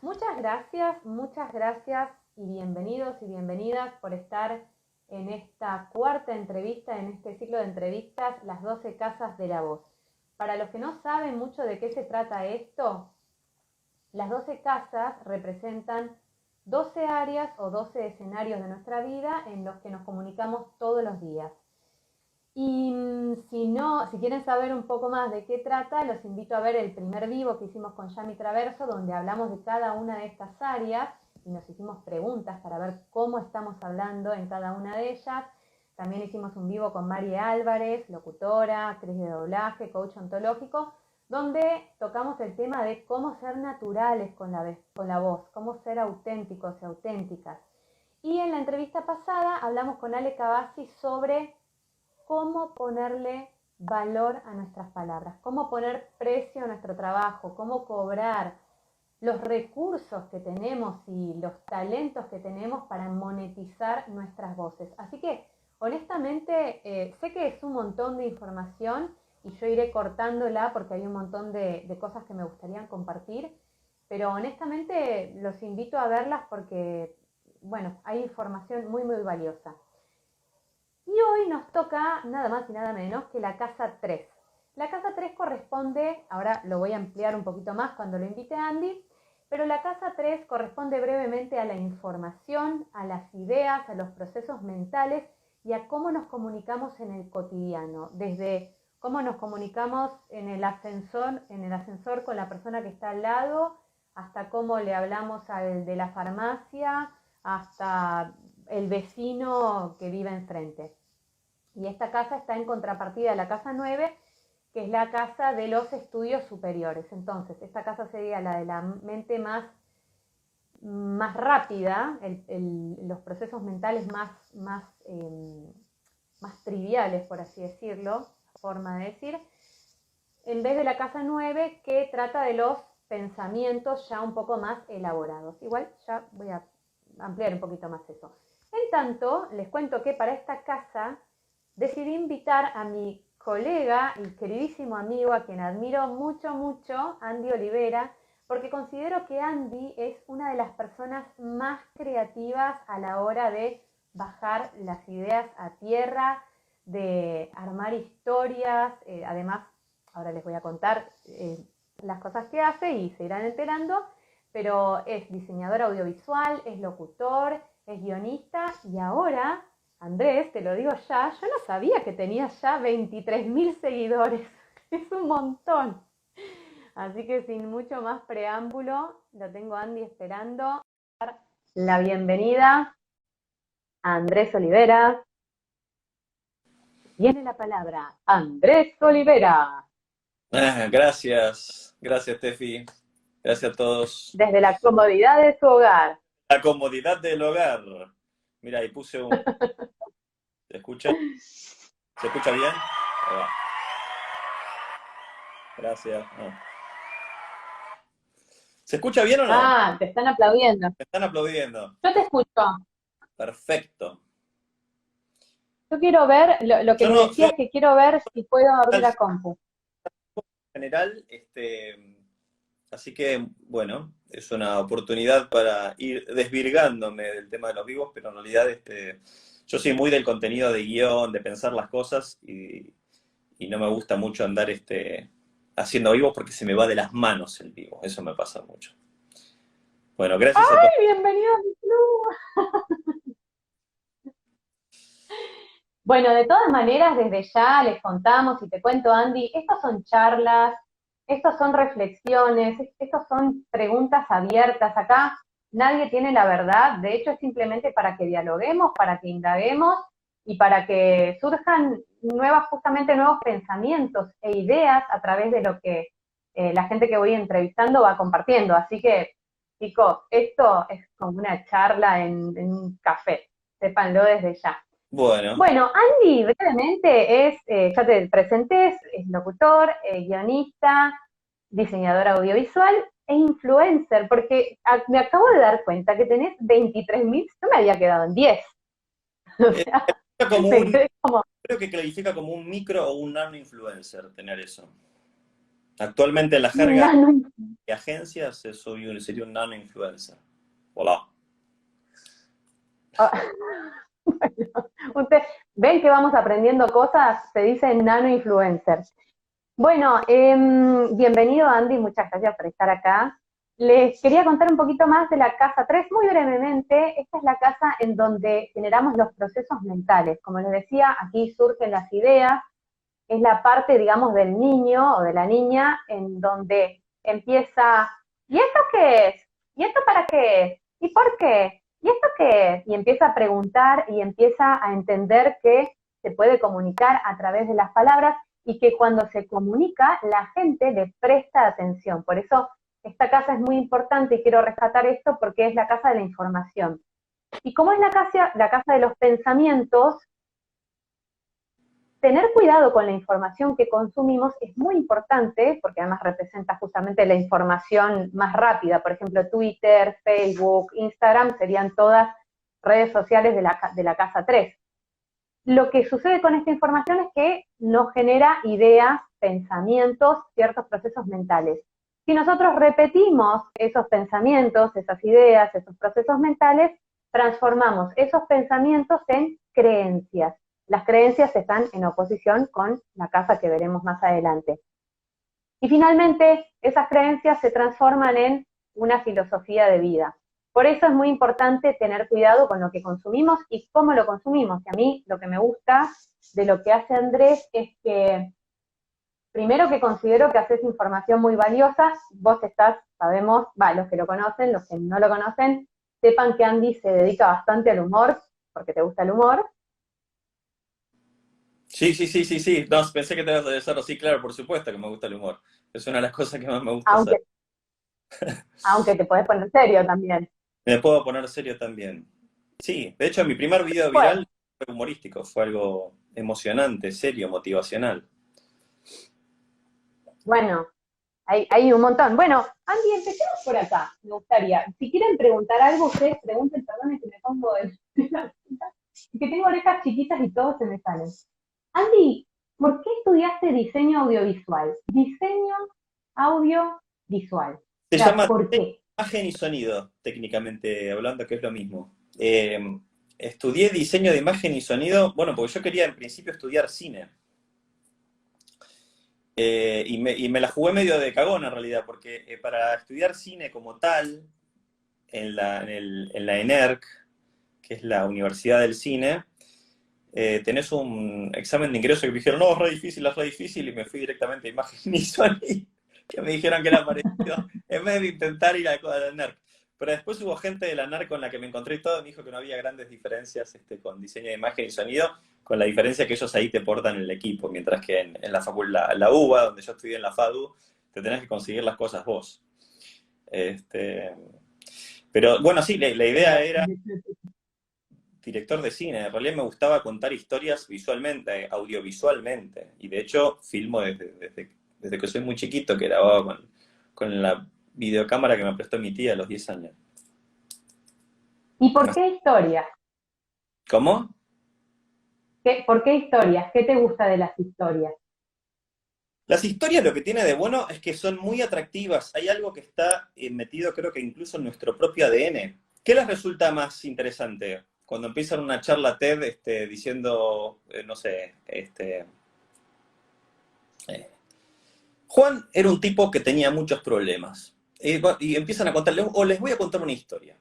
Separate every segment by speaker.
Speaker 1: Muchas gracias y bienvenidos y bienvenidas por estar en esta cuarta entrevista, en este ciclo de entrevistas, Las 12 Casas de la Voz. Para los que no saben mucho de qué se trata esto, las 12 casas representan 12 áreas o 12 escenarios de nuestra vida en los que nos comunicamos todos los días. Y si quieren saber un poco más de qué trata, los invito a ver el primer vivo que hicimos con Yami Traverso, donde hablamos de cada una de estas áreas y nos hicimos preguntas para ver cómo estamos hablando en cada una de ellas. También hicimos un vivo con Mari Álvarez, locutora, actriz de doblaje, coach ontológico, donde tocamos el tema de cómo ser naturales con la voz, cómo ser auténticos y auténticas. Y en la entrevista pasada hablamos con Ale Cavazzi sobre cómo ponerle valor a nuestras palabras, cómo poner precio a nuestro trabajo, cómo cobrar, los recursos que tenemos y los talentos que tenemos para monetizar nuestras voces. Así que, honestamente, sé que es un montón de información y yo iré cortándola porque hay un montón de cosas que me gustaría compartir, pero honestamente los invito a verlas porque, bueno, hay información muy, muy valiosa. Y hoy nos toca nada más y nada menos que la casa 3. La casa 3 corresponde, ahora lo voy a ampliar un poquito más cuando lo invite a Andy, pero la casa 3 corresponde brevemente a la información, a las ideas, a los procesos mentales y a cómo nos comunicamos en el cotidiano, desde cómo nos comunicamos en el ascensor con la persona que está al lado, hasta cómo le hablamos al de la farmacia, hasta el vecino que vive enfrente. Y esta casa está en contrapartida a la casa 9, que es la casa de los estudios superiores. Entonces, esta casa sería la de la mente más rápida, los procesos mentales más triviales, por así decirlo, forma de decir, en vez de la casa 9, que trata de los pensamientos ya un poco más elaborados. Igual ya voy a ampliar un poquito más eso. En tanto, les cuento que para esta casa decidí invitar a mi colega y queridísimo amigo, a quien admiro mucho, mucho, Andy Olivera, porque considero que Andy es una de las personas más creativas a la hora de bajar las ideas a tierra, de armar historias, además, ahora les voy a contar las cosas que hace y se irán enterando, pero es diseñador audiovisual, es locutor, es guionista y ahora, Andrés, te lo digo ya, yo no sabía que tenías ya 23.000 seguidores. Es un montón. Así que sin mucho más preámbulo, lo tengo a Andy esperando. La bienvenida a Andrés Olivera. Tiene la palabra Andrés Olivera.
Speaker 2: Gracias Tefi, gracias a todos.
Speaker 1: Desde la comodidad de su hogar.
Speaker 2: La comodidad del hogar. Mira, ahí puse un... ¿Se escucha? ¿Se escucha bien? Ahí va. Gracias. No. ¿Se escucha bien o no?
Speaker 1: Ah, te están aplaudiendo.
Speaker 2: Me están aplaudiendo.
Speaker 1: Yo te escucho.
Speaker 2: Perfecto.
Speaker 1: Yo quiero ver, lo que
Speaker 2: Yo
Speaker 1: le
Speaker 2: no
Speaker 1: decía
Speaker 2: soy
Speaker 1: es que quiero ver si puedo abrir la compu.
Speaker 2: general, así que, bueno, es una oportunidad para ir desvirgándome del tema de los vivos, pero en realidad yo soy muy del contenido de guión, de pensar las cosas y no me gusta mucho andar haciendo vivos porque se me va de las manos el vivo, eso me pasa mucho. Bueno, gracias a
Speaker 1: ¡Ay,
Speaker 2: todos.
Speaker 1: bienvenido a mi club! Bueno, de todas maneras, desde ya les contamos y te cuento, Andy, estas son charlas, estas son reflexiones, estas son preguntas abiertas. Acá nadie tiene la verdad, de hecho es simplemente para que dialoguemos, para que indaguemos y para que surjan justamente nuevos pensamientos e ideas a través de lo que la gente que voy entrevistando va compartiendo. Así que, chicos, esto es como una charla en un café, sépanlo desde ya.
Speaker 2: Bueno,
Speaker 1: Bueno, Andy brevemente ya te presenté, es locutor, guionista, diseñador audiovisual e influencer, porque me acabo de dar cuenta que tenés 23.000, yo me había quedado en 10. O sea,
Speaker 2: como
Speaker 1: me quedé como,
Speaker 2: creo que califica como un micro o un nano influencer tener eso. Actualmente en la jerga
Speaker 1: Nano.
Speaker 2: de agencias sería un nano-influencer. Hola.
Speaker 1: Ah, bueno, usted, ven que vamos aprendiendo cosas, se dice nano influencer. Bueno, bienvenido Andy, muchas gracias por estar acá. Les quería contar un poquito más de la casa 3 muy brevemente. Esta es la casa en donde generamos los procesos mentales. Como les decía, aquí surgen las ideas, es la parte, digamos, del niño o de la niña en donde empieza, ¿y esto qué es? ¿Y esto para qué es? ¿Y por qué? ¿Y esto qué es? Y empieza a preguntar y empieza a entender que se puede comunicar a través de las palabras y que cuando se comunica la gente le presta atención. Por eso esta casa es muy importante y quiero rescatar esto porque es la casa de la información. Y como es la casa de los pensamientos, tener cuidado con la información que consumimos es muy importante, porque además representa justamente la información más rápida. Por ejemplo, Twitter, Facebook, Instagram serían todas redes sociales de la casa 3. Lo que sucede con esta información es que nos genera ideas, pensamientos, ciertos procesos mentales. Si nosotros repetimos esos pensamientos, esas ideas, esos procesos mentales, transformamos esos pensamientos en creencias. Las creencias están en oposición con la casa que veremos más adelante. Y finalmente, esas creencias se transforman en una filosofía de vida. Por eso es muy importante tener cuidado con lo que consumimos y cómo lo consumimos. Y a mí lo que me gusta de lo que hace Andrés es que, primero que considero que haces información muy valiosa, vos estás, sabemos, los que lo conocen, los que no lo conocen, sepan que Andy se dedica bastante al humor, porque te gusta el humor.
Speaker 2: Sí, sí, sí, sí, sí. No, pensé que te ibas a decir, sí, claro, por supuesto que me gusta el humor. Es una de las cosas que más me gusta hacer.
Speaker 1: Aunque, aunque te podés poner serio también.
Speaker 2: Me puedo poner serio también. Sí, de hecho, mi primer video
Speaker 1: Bueno,
Speaker 2: viral fue humorístico, fue algo emocionante, serio, motivacional.
Speaker 1: bueno, hay un montón. Bueno, Andy, empecemos por acá, me gustaría. Si quieren preguntar algo, ustedes pregunten, perdón, que me pongo que tengo orejas chiquitas y todo se me sale. Andy, ¿por qué estudiaste diseño audiovisual? Diseño audiovisual. O
Speaker 2: Se
Speaker 1: sea,
Speaker 2: llama
Speaker 1: ¿por qué?
Speaker 2: imagen y sonido, técnicamente hablando, que es lo mismo. Estudié diseño de imagen y sonido, bueno, porque yo quería en principio estudiar cine. Y me la jugué medio de cagón en realidad, porque para estudiar cine como tal, en la ENERC, que es la Universidad del Cine, tenés un examen de ingreso que me dijeron, no, es re difícil, y me fui directamente a imagen y sonido, que me dijeron que era parecido, en vez de intentar ir a la NERC. Pero después hubo gente de la NERC con la que me encontré y todo, y me dijo que no había grandes diferencias con diseño de imagen y sonido, con la diferencia que ellos ahí te portan el equipo, mientras que en la facultad, la UBA, donde yo estudié en la FADU, te tenés que conseguir las cosas vos. Este, pero bueno, sí, la idea era director de cine. En realidad me gustaba contar historias visualmente, audiovisualmente. Y de hecho, filmo desde que soy muy chiquito, que grababa con la videocámara que me prestó mi tía a los 10 años.
Speaker 1: ¿Y por qué historias?
Speaker 2: ¿Cómo?
Speaker 1: ¿Por qué historias? ¿Qué te gusta de las historias?
Speaker 2: Las historias lo que tiene de bueno es que son muy atractivas. Hay algo que está metido, creo que incluso en nuestro propio ADN. ¿Qué les resulta más interesante? Cuando empiezan una charla TED diciendo, no sé, eh, Juan era un tipo que tenía muchos problemas. Y empiezan a contarle, o les voy a contar una historia.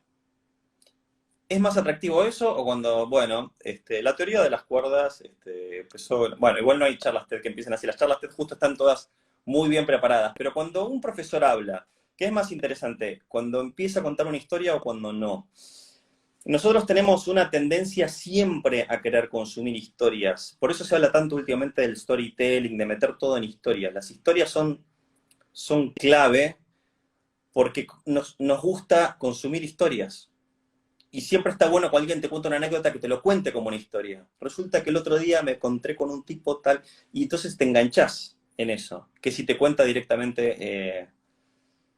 Speaker 2: ¿Es más atractivo eso o cuando, bueno, la teoría de las cuerdas empezó, bueno, igual no hay charlas TED que empiecen así, las charlas TED justo están todas muy bien preparadas, pero cuando un profesor habla, ¿qué es más interesante? ¿Cuando empieza a contar una historia o cuando no? Nosotros tenemos una tendencia siempre a querer consumir historias, por eso se habla tanto últimamente del storytelling, de meter todo en historias. Las historias son clave porque nos gusta consumir historias. Y siempre está bueno que alguien te cuente una anécdota que te lo cuente como una historia. Resulta que el otro día me encontré con un tipo tal, y entonces te enganchás en eso, que si te cuenta directamente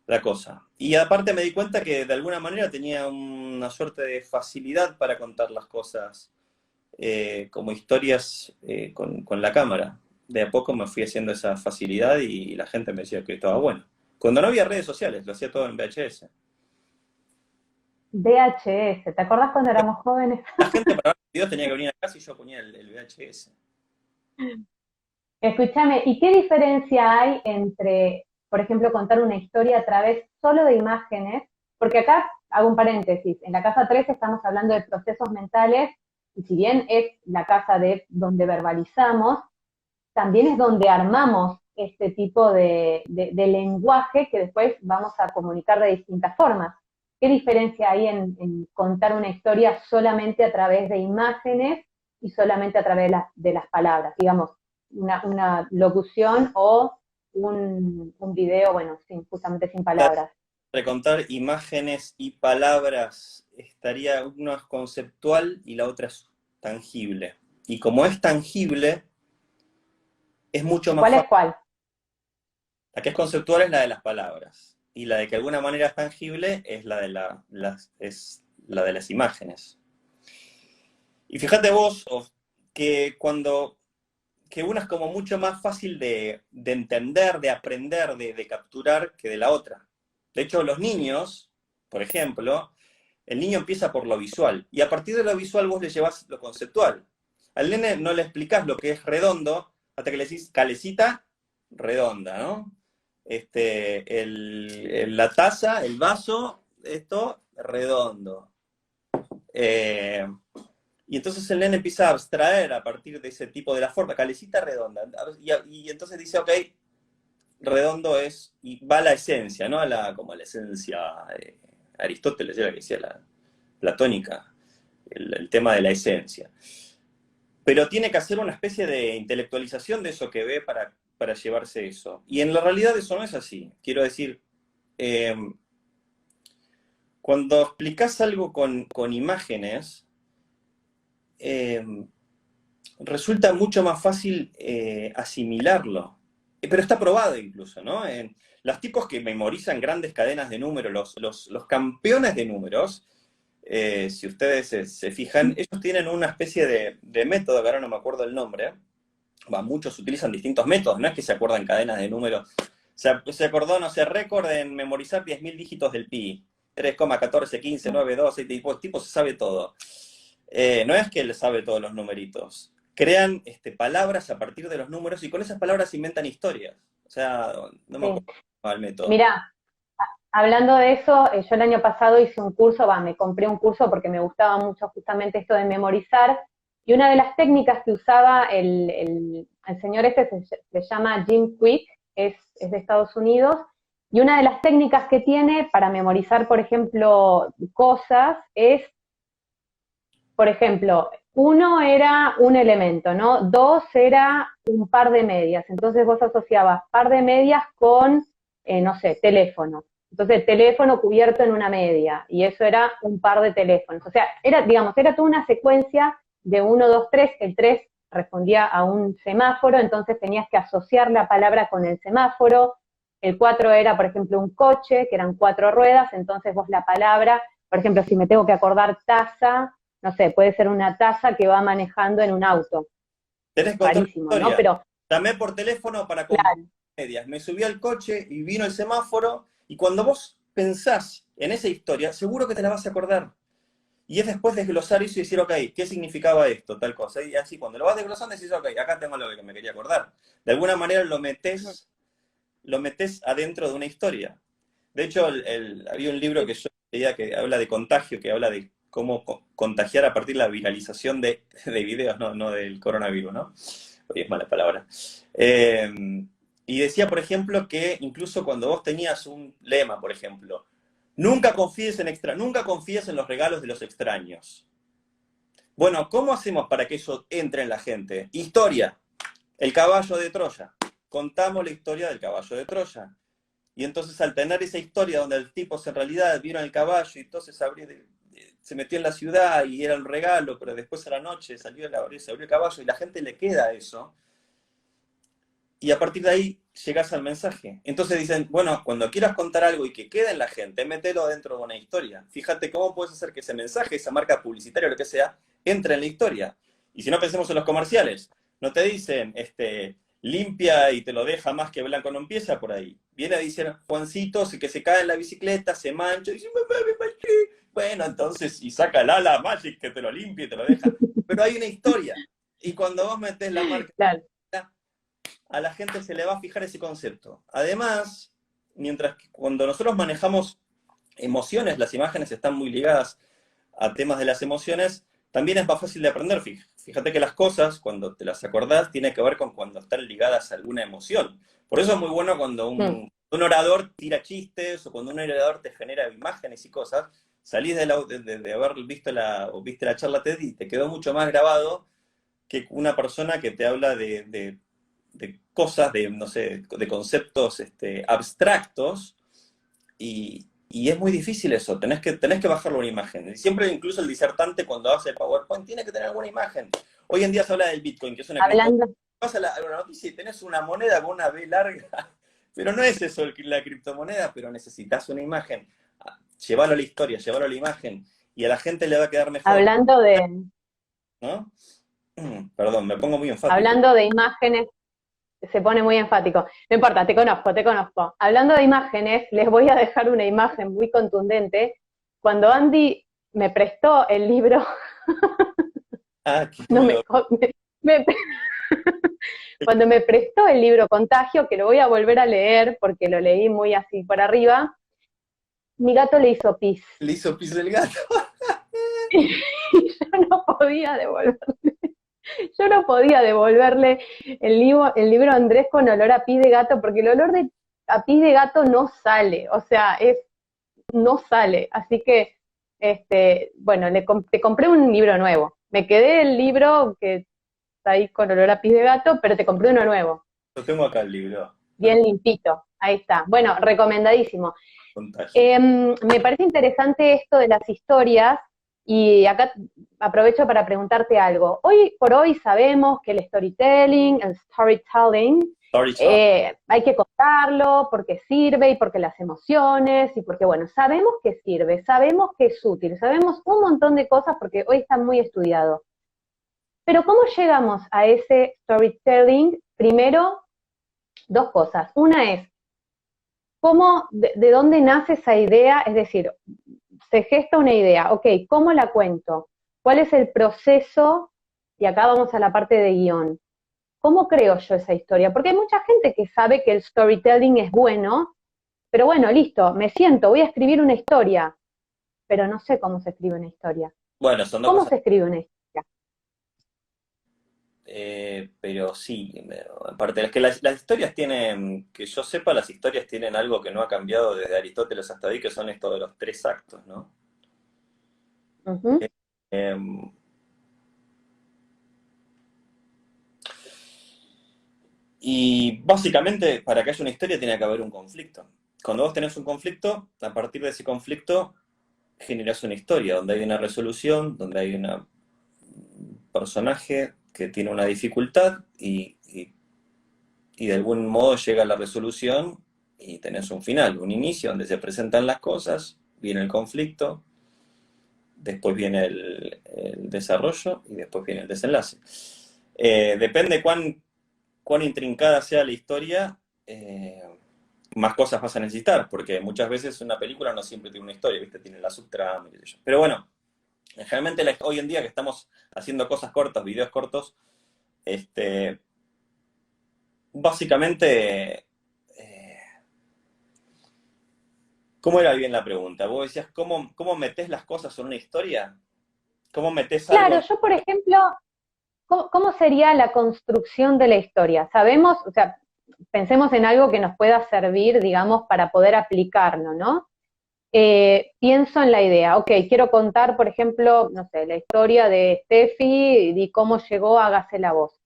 Speaker 2: la cosa. Y aparte me di cuenta que de alguna manera tenía una suerte de facilidad para contar las cosas como historias con la cámara. de a poco me fui haciendo esa facilidad y la gente me decía que estaba bueno. Cuando no había redes sociales, lo hacía todo en VHS.
Speaker 1: VHS, ¿te acordás cuando éramos jóvenes?
Speaker 2: La gente para ver videos tenía que venir a casa y yo ponía el VHS.
Speaker 1: Escúchame, ¿y qué diferencia hay entre, por ejemplo, contar una historia a través solo de imágenes? Porque acá hago un paréntesis, en la casa 3 estamos hablando de procesos mentales y si bien es la casa de donde verbalizamos, también es donde armamos este tipo de lenguaje que después vamos a comunicar de distintas formas. ¿Qué diferencia hay en contar una historia solamente a través de imágenes y solamente a través de las palabras? Digamos, una locución o un video, bueno, justamente sin palabras.
Speaker 2: Recontar imágenes y palabras estaría, una es conceptual y la otra es tangible. Y como es tangible, es mucho más
Speaker 1: ¿Cuál es
Speaker 2: fácil.
Speaker 1: cuál?
Speaker 2: La que es conceptual es la de las palabras. Y la de que de alguna manera es tangible es la de, es la de las imágenes. Y fíjate vos que cuando que una es como mucho más fácil de entender, de aprender, de capturar que de la otra. De hecho, los niños, por ejemplo, el niño empieza por lo visual, y a partir de lo visual vos le llevas lo conceptual. Al nene no le explicás lo que es redondo, hasta que le decís calecita, redonda, ¿no? La taza, el vaso, esto, redondo. Eh, y entonces el nene empieza a abstraer a partir de ese tipo de la forma, calecita redonda. Y entonces dice, ok, redondo es, y va a la esencia, ¿no? Como a la esencia, Aristóteles era que decía la platónica, el tema de la esencia. Pero tiene que hacer una especie de intelectualización de eso que ve para llevarse eso. Y en la realidad eso no es así. Quiero decir, eh, cuando explicás algo con imágenes, eh, resulta mucho más fácil asimilarlo. Pero está probado incluso, ¿no? Los tipos que memorizan grandes cadenas de números, los campeones de números, si ustedes se fijan, ellos tienen una especie de método, que ahora no me acuerdo el nombre. Muchos utilizan distintos métodos, no es que se acuerdan cadenas de números. Se acordó, no sé, récord en memorizar 10.000 dígitos del pi. 3,14, 15, 9, 2, el tipo se sabe todo. No es que él sabe todos los numeritos. Crean palabras a partir de los números y con esas palabras inventan historias. O sea, no me
Speaker 1: Sí.
Speaker 2: acuerdo el método.
Speaker 1: Mira, hablando de eso, yo el año pasado hice un curso, me compré un curso porque me gustaba mucho justamente esto de memorizar, y una de las técnicas que usaba el señor este se llama Jim Quick, es de Estados Unidos, y una de las técnicas que tiene para memorizar, por ejemplo, cosas es, por ejemplo, uno era un elemento, ¿no? Dos era un par de medias, entonces vos asociabas par de medias con, no sé, teléfono. Entonces, teléfono cubierto en una media, y eso era un par de teléfonos. O sea, era, digamos, era toda una secuencia de 1, 2, 3. El 3 respondía a un semáforo, entonces tenías que asociar la palabra con el semáforo. El 4 era, por ejemplo, un coche, que eran 4 ruedas, entonces vos la palabra, por ejemplo, si me tengo que acordar taza, no sé, puede ser una taza que va manejando en un auto.
Speaker 2: Tenés que contar una
Speaker 1: Rarísimo, ¿no?
Speaker 2: historia.
Speaker 1: Pero,
Speaker 2: Llamé por teléfono para comprar
Speaker 1: claro,
Speaker 2: medias. Me subí al coche y vino el semáforo. Y cuando vos pensás en esa historia, seguro que te la vas a acordar. Y es después desglosar eso y decir, ok, ¿qué significaba esto? Tal cosa. Y así, cuando lo vas desglosando, decís, ok, acá tengo lo que me quería acordar. De alguna manera lo metés adentro de una historia. De hecho, había un libro que yo leía que habla de contagio, que habla de cómo contagiar a partir de la viralización de videos, no del coronavirus, ¿no? Hoy es mala palabra. Y decía, por ejemplo, que incluso cuando vos tenías un lema, por ejemplo, nunca confíes en los regalos de los extraños. Bueno, ¿cómo hacemos para que eso entre en la gente? Historia. El caballo de Troya. Contamos la historia del caballo de Troya. Y entonces al tener esa historia donde el tipo en realidad vieron el caballo y entonces se metió en la ciudad y era un regalo, pero después a la noche se abrió el caballo y la gente le queda eso. Y a partir de ahí llegas al mensaje. Entonces dicen, bueno, cuando quieras contar algo y que quede en la gente, mételo dentro de una historia. Fíjate cómo puedes hacer que ese mensaje, esa marca publicitaria o lo que sea, entre en la historia. Y si no, pensemos en los comerciales. No te dicen, limpia y te lo deja más que blanco, no empieza por ahí. Viene a decir, Juancito, que se cae en la bicicleta, se mancha, y dice, mamá, me manché. Bueno, entonces, y saca el ala Magic que te lo limpia y te lo deja. Pero hay una historia. Y cuando vos metés la marca,
Speaker 1: Claro.
Speaker 2: a la gente se le va a fijar ese concepto. Además, mientras que cuando nosotros manejamos emociones, las imágenes están muy ligadas a temas de las emociones, también es más fácil de aprender. Fíjate que las cosas, cuando te las acordás, tiene que ver con cuando están ligadas a alguna emoción. Por eso es muy bueno cuando
Speaker 1: Mm.
Speaker 2: un orador tira chistes o cuando un orador te genera imágenes y cosas, salís de haber visto o viste la charla TED y te quedó mucho más grabado que una persona que te habla de cosas, de, no sé, de conceptos abstractos y es muy difícil eso, tenés que bajarlo a una imagen. Y siempre incluso el disertante cuando hace el PowerPoint tiene que tener alguna imagen. Hoy en día se habla del Bitcoin, que es una criptomoneda.
Speaker 1: Hablando,
Speaker 2: Vas a la noticia y tenés una moneda con una B larga, pero no es eso la criptomoneda, pero necesitas una imagen. Llévalo a la historia, llévalo a la imagen, y a la gente le va a quedar mejor,
Speaker 1: hablando de,
Speaker 2: ¿no? Perdón, me pongo muy enfático.
Speaker 1: hablando de imágenes, se pone muy enfático. No importa, te conozco, te conozco. Hablando de imágenes, les voy a dejar una imagen muy contundente. Cuando Andy me prestó el libro,
Speaker 2: Ah, que
Speaker 1: no
Speaker 2: me
Speaker 1: me,
Speaker 2: lo...
Speaker 1: me- cuando me prestó el libro Contagio, que lo voy a volver a leer porque lo leí muy así por arriba, mi gato le hizo pis.
Speaker 2: Le hizo piso el gato.
Speaker 1: Y yo no podía devolverle, yo no podía devolverle el libro a Andrés con olor a pis de gato, porque el olor a pis de gato no sale, o sea, no sale. Así que, bueno, te compré un libro nuevo. Me quedé el libro que está ahí con olor a pis de gato, pero te compré uno nuevo,
Speaker 2: Lo tengo acá el libro. Lo
Speaker 1: bien limpito. Ahí está. Bueno, recomendadísimo.
Speaker 2: contagio.
Speaker 1: Me parece interesante esto de las historias y acá aprovecho para preguntarte algo. Hoy por hoy sabemos que el storytelling,
Speaker 2: Storytelling.
Speaker 1: hay que contarlo porque sirve y porque las emociones y porque, bueno, sabemos que sirve, sabemos que es útil, sabemos un montón de cosas porque hoy está muy estudiado. Pero ¿cómo llegamos a ese storytelling? Primero, dos cosas. Una es, de dónde nace esa idea? Es decir, se gesta una idea, ok, ¿cómo la cuento? ¿Cuál es el proceso? Y acá vamos a la parte de guión. ¿Cómo creo yo esa historia? Porque hay mucha gente que sabe que el storytelling es bueno, pero bueno, listo, me siento, voy a escribir una historia, pero no sé cómo se escribe una historia.
Speaker 2: Bueno, son dos
Speaker 1: ¿Cómo
Speaker 2: cosas.
Speaker 1: se escribe una historia?
Speaker 2: Pero sí, aparte, es que las historias tienen, que yo sepa, las historias tienen algo que no ha cambiado desde Aristóteles hasta hoy, que son esto de los tres actos, ¿no?
Speaker 1: Ujú.
Speaker 2: Em, y básicamente, para que haya una historia, tiene que haber un conflicto. Cuando vos tenés un conflicto, a partir de ese conflicto generas una historia, donde hay una resolución, donde hay un personaje que tiene una dificultad y de algún modo llega a la resolución y tenés un final, un inicio donde se presentan las cosas, viene el conflicto, después viene el desarrollo y después viene el desenlace. Depende cuán intrincada sea la historia, más cosas vas a necesitar, porque muchas veces una película no siempre tiene una historia, ¿viste? Tiene la subtrama, qué sé yo. Pero bueno, generalmente hoy en día que estamos haciendo cosas cortas, videos cortos, este, básicamente, ¿cómo era bien la pregunta? Vos decías, ¿cómo metés las cosas en una historia? ¿Cómo metés algo
Speaker 1: Claro,
Speaker 2: en...
Speaker 1: yo por ejemplo, ¿cómo sería la construcción de la historia? Sabemos, o sea, pensemos en algo que nos pueda servir, digamos, para poder aplicarlo, ¿no? Pienso en la idea, ok, quiero contar, por ejemplo, no sé, la historia de Steffi y cómo llegó a Hágase la Voz.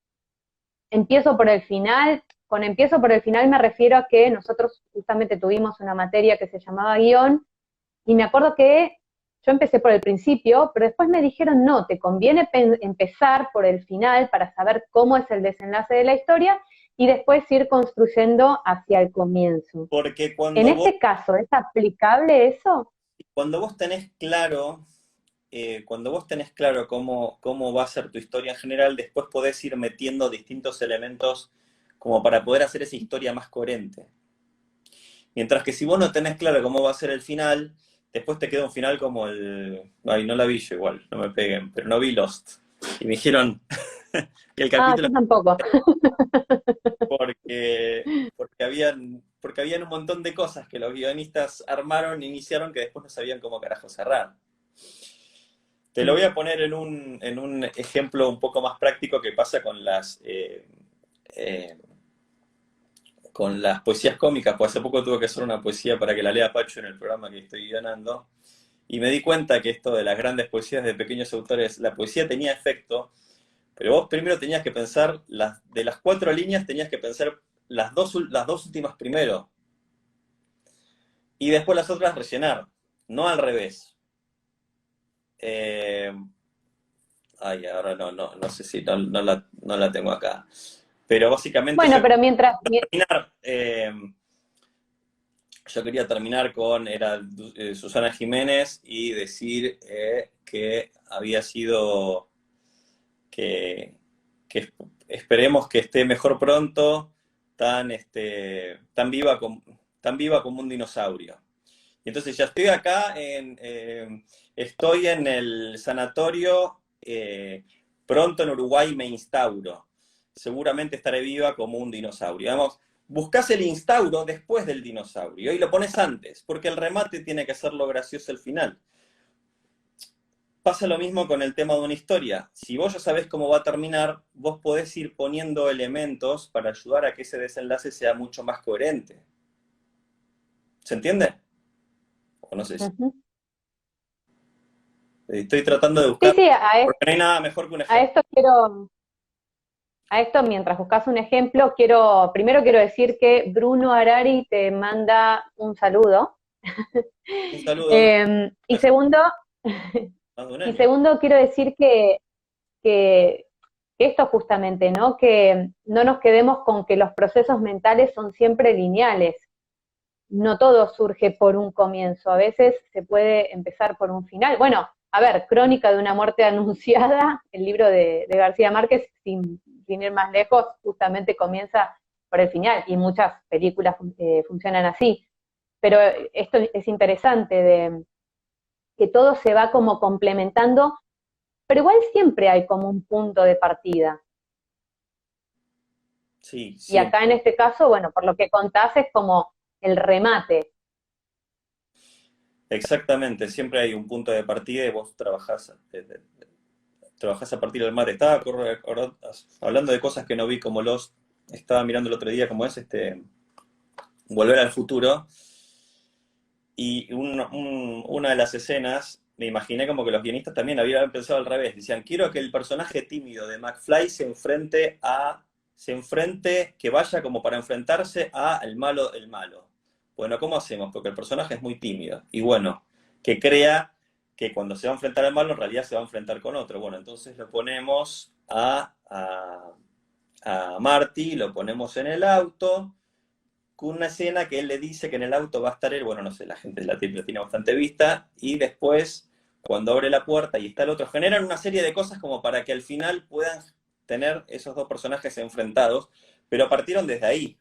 Speaker 1: Empiezo por el final, con empiezo por el final me refiero a que nosotros justamente tuvimos una materia que se llamaba guión, y me acuerdo que yo empecé por el principio, pero después me dijeron, no, te conviene empezar por el final para saber cómo es el desenlace de la historia y después ir construyendo hacia el comienzo.
Speaker 2: Porque
Speaker 1: En este caso, ¿es aplicable eso?
Speaker 2: cuando vos tenés claro, cuando vos tenés claro cómo va a ser tu historia en general, después podés ir metiendo distintos elementos como para poder hacer esa historia más coherente. Mientras que si vos no tenés claro cómo va a ser el final, después te queda un final como el... Ay, no la vi yo igual, no me peguen, pero no vi Lost. Y me dijeron que el
Speaker 1: Ah,
Speaker 2: capítulo...
Speaker 1: yo tampoco.
Speaker 2: porque habían un montón de cosas que los guionistas armaron e iniciaron que después no sabían cómo carajo cerrar. Te lo voy a poner en un ejemplo un poco más práctico que pasa con las poesías cómicas, pues hace poco tuve que hacer una poesía para que la lea Pacho en el programa que estoy ganando, y me di cuenta que esto de las grandes poesías de pequeños autores, la poesía tenía efecto, pero vos primero tenías que pensar, de las 4 líneas tenías que pensar las dos últimas primero, y después las otras rellenar, no al revés. Ahora no sé si no la tengo acá. Pero básicamente
Speaker 1: Bueno, pero mientras,
Speaker 2: terminar, yo quería terminar con, Susana Jiménez y decir que había sido, que esperemos que esté mejor pronto, tan viva como un dinosaurio. Y entonces ya estoy acá, estoy en el sanatorio, pronto en Uruguay me instauro. Seguramente estaré viva como un dinosaurio. Vamos, buscas el instauro después del dinosaurio y lo pones antes, porque el remate tiene que ser lo gracioso al final. Pasa lo mismo con el tema de una historia. Si vos ya sabés cómo va a terminar, vos podés ir poniendo elementos para ayudar a que ese desenlace sea mucho más coherente. ¿Se entiende? O no sé si...
Speaker 1: ujú.
Speaker 2: Estoy tratando de
Speaker 1: Sí,
Speaker 2: buscar,
Speaker 1: sí,
Speaker 2: porque no hay nada mejor que un
Speaker 1: a
Speaker 2: ejemplo.
Speaker 1: esto mientras buscas un ejemplo, primero quiero decir que Bruno Arari te manda un saludo.
Speaker 2: Un saludo,
Speaker 1: Y segundo,
Speaker 2: más de un
Speaker 1: y
Speaker 2: año.
Speaker 1: segundo quiero decir que esto justamente, ¿no? Que no nos quedemos con que los procesos mentales son siempre lineales. No todo surge por un comienzo, a veces se puede empezar por un final. Bueno, a ver, Crónica de una muerte anunciada, el libro de García Márquez, sin ir más lejos, justamente comienza por el final y muchas películas funcionan así. Pero esto es interesante de que todo se va como complementando, pero igual siempre hay como un punto de partida.
Speaker 2: Sí,
Speaker 1: Y acá
Speaker 2: siempre.
Speaker 1: en este caso, bueno, por lo que contás es como el remate.
Speaker 2: Exactamente, siempre hay un punto de partida y vos trabajás a partir del mar. Estaba hablando de cosas que no vi como estaba mirando el otro día como es Volver al Futuro, y una de las escenas, me imaginé como que los guionistas también habían pensado al revés. Decían, quiero que el personaje tímido de McFly que vaya como para enfrentarse a el malo, el malo. Bueno, ¿cómo hacemos? Porque el personaje es muy tímido. Y bueno, que crea que cuando se va a enfrentar al malo, en realidad se va a enfrentar con otro. Bueno, entonces lo ponemos a Marty, lo ponemos en el auto, con una escena que él le dice que en el auto va a estar él, bueno, no sé, la gente la tiene bastante vista, y después, cuando abre la puerta y está el otro, generan una serie de cosas como para que al final puedan tener esos dos personajes enfrentados, pero partieron desde ahí,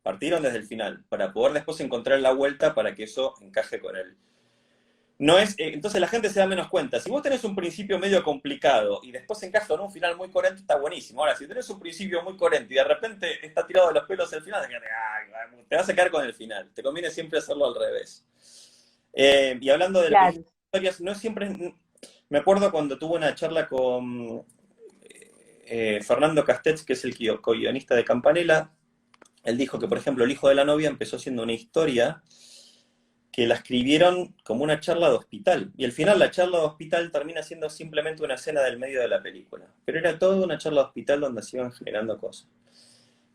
Speaker 2: partieron desde el final, para poder después encontrar la vuelta para que eso encaje con él. No es, entonces la gente se da menos cuenta. Si vos tenés un principio medio complicado y después encaja en un final muy coherente, está buenísimo. Ahora, si tenés un principio muy coherente y de repente está tirado de los pelos el final, te vas a quedar con el final. Te conviene siempre hacerlo al revés. Y hablando de la
Speaker 1: Claro.
Speaker 2: historias, no siempre... Me acuerdo cuando tuve una charla con Fernando Castells, que es el co-guionista de Campanella. Él dijo que, por ejemplo, El hijo de la novia empezó siendo una historia que la escribieron como una charla de hospital. Y al final la charla de hospital termina siendo simplemente una escena del medio de la película. Pero era toda una charla de hospital donde se iban generando cosas.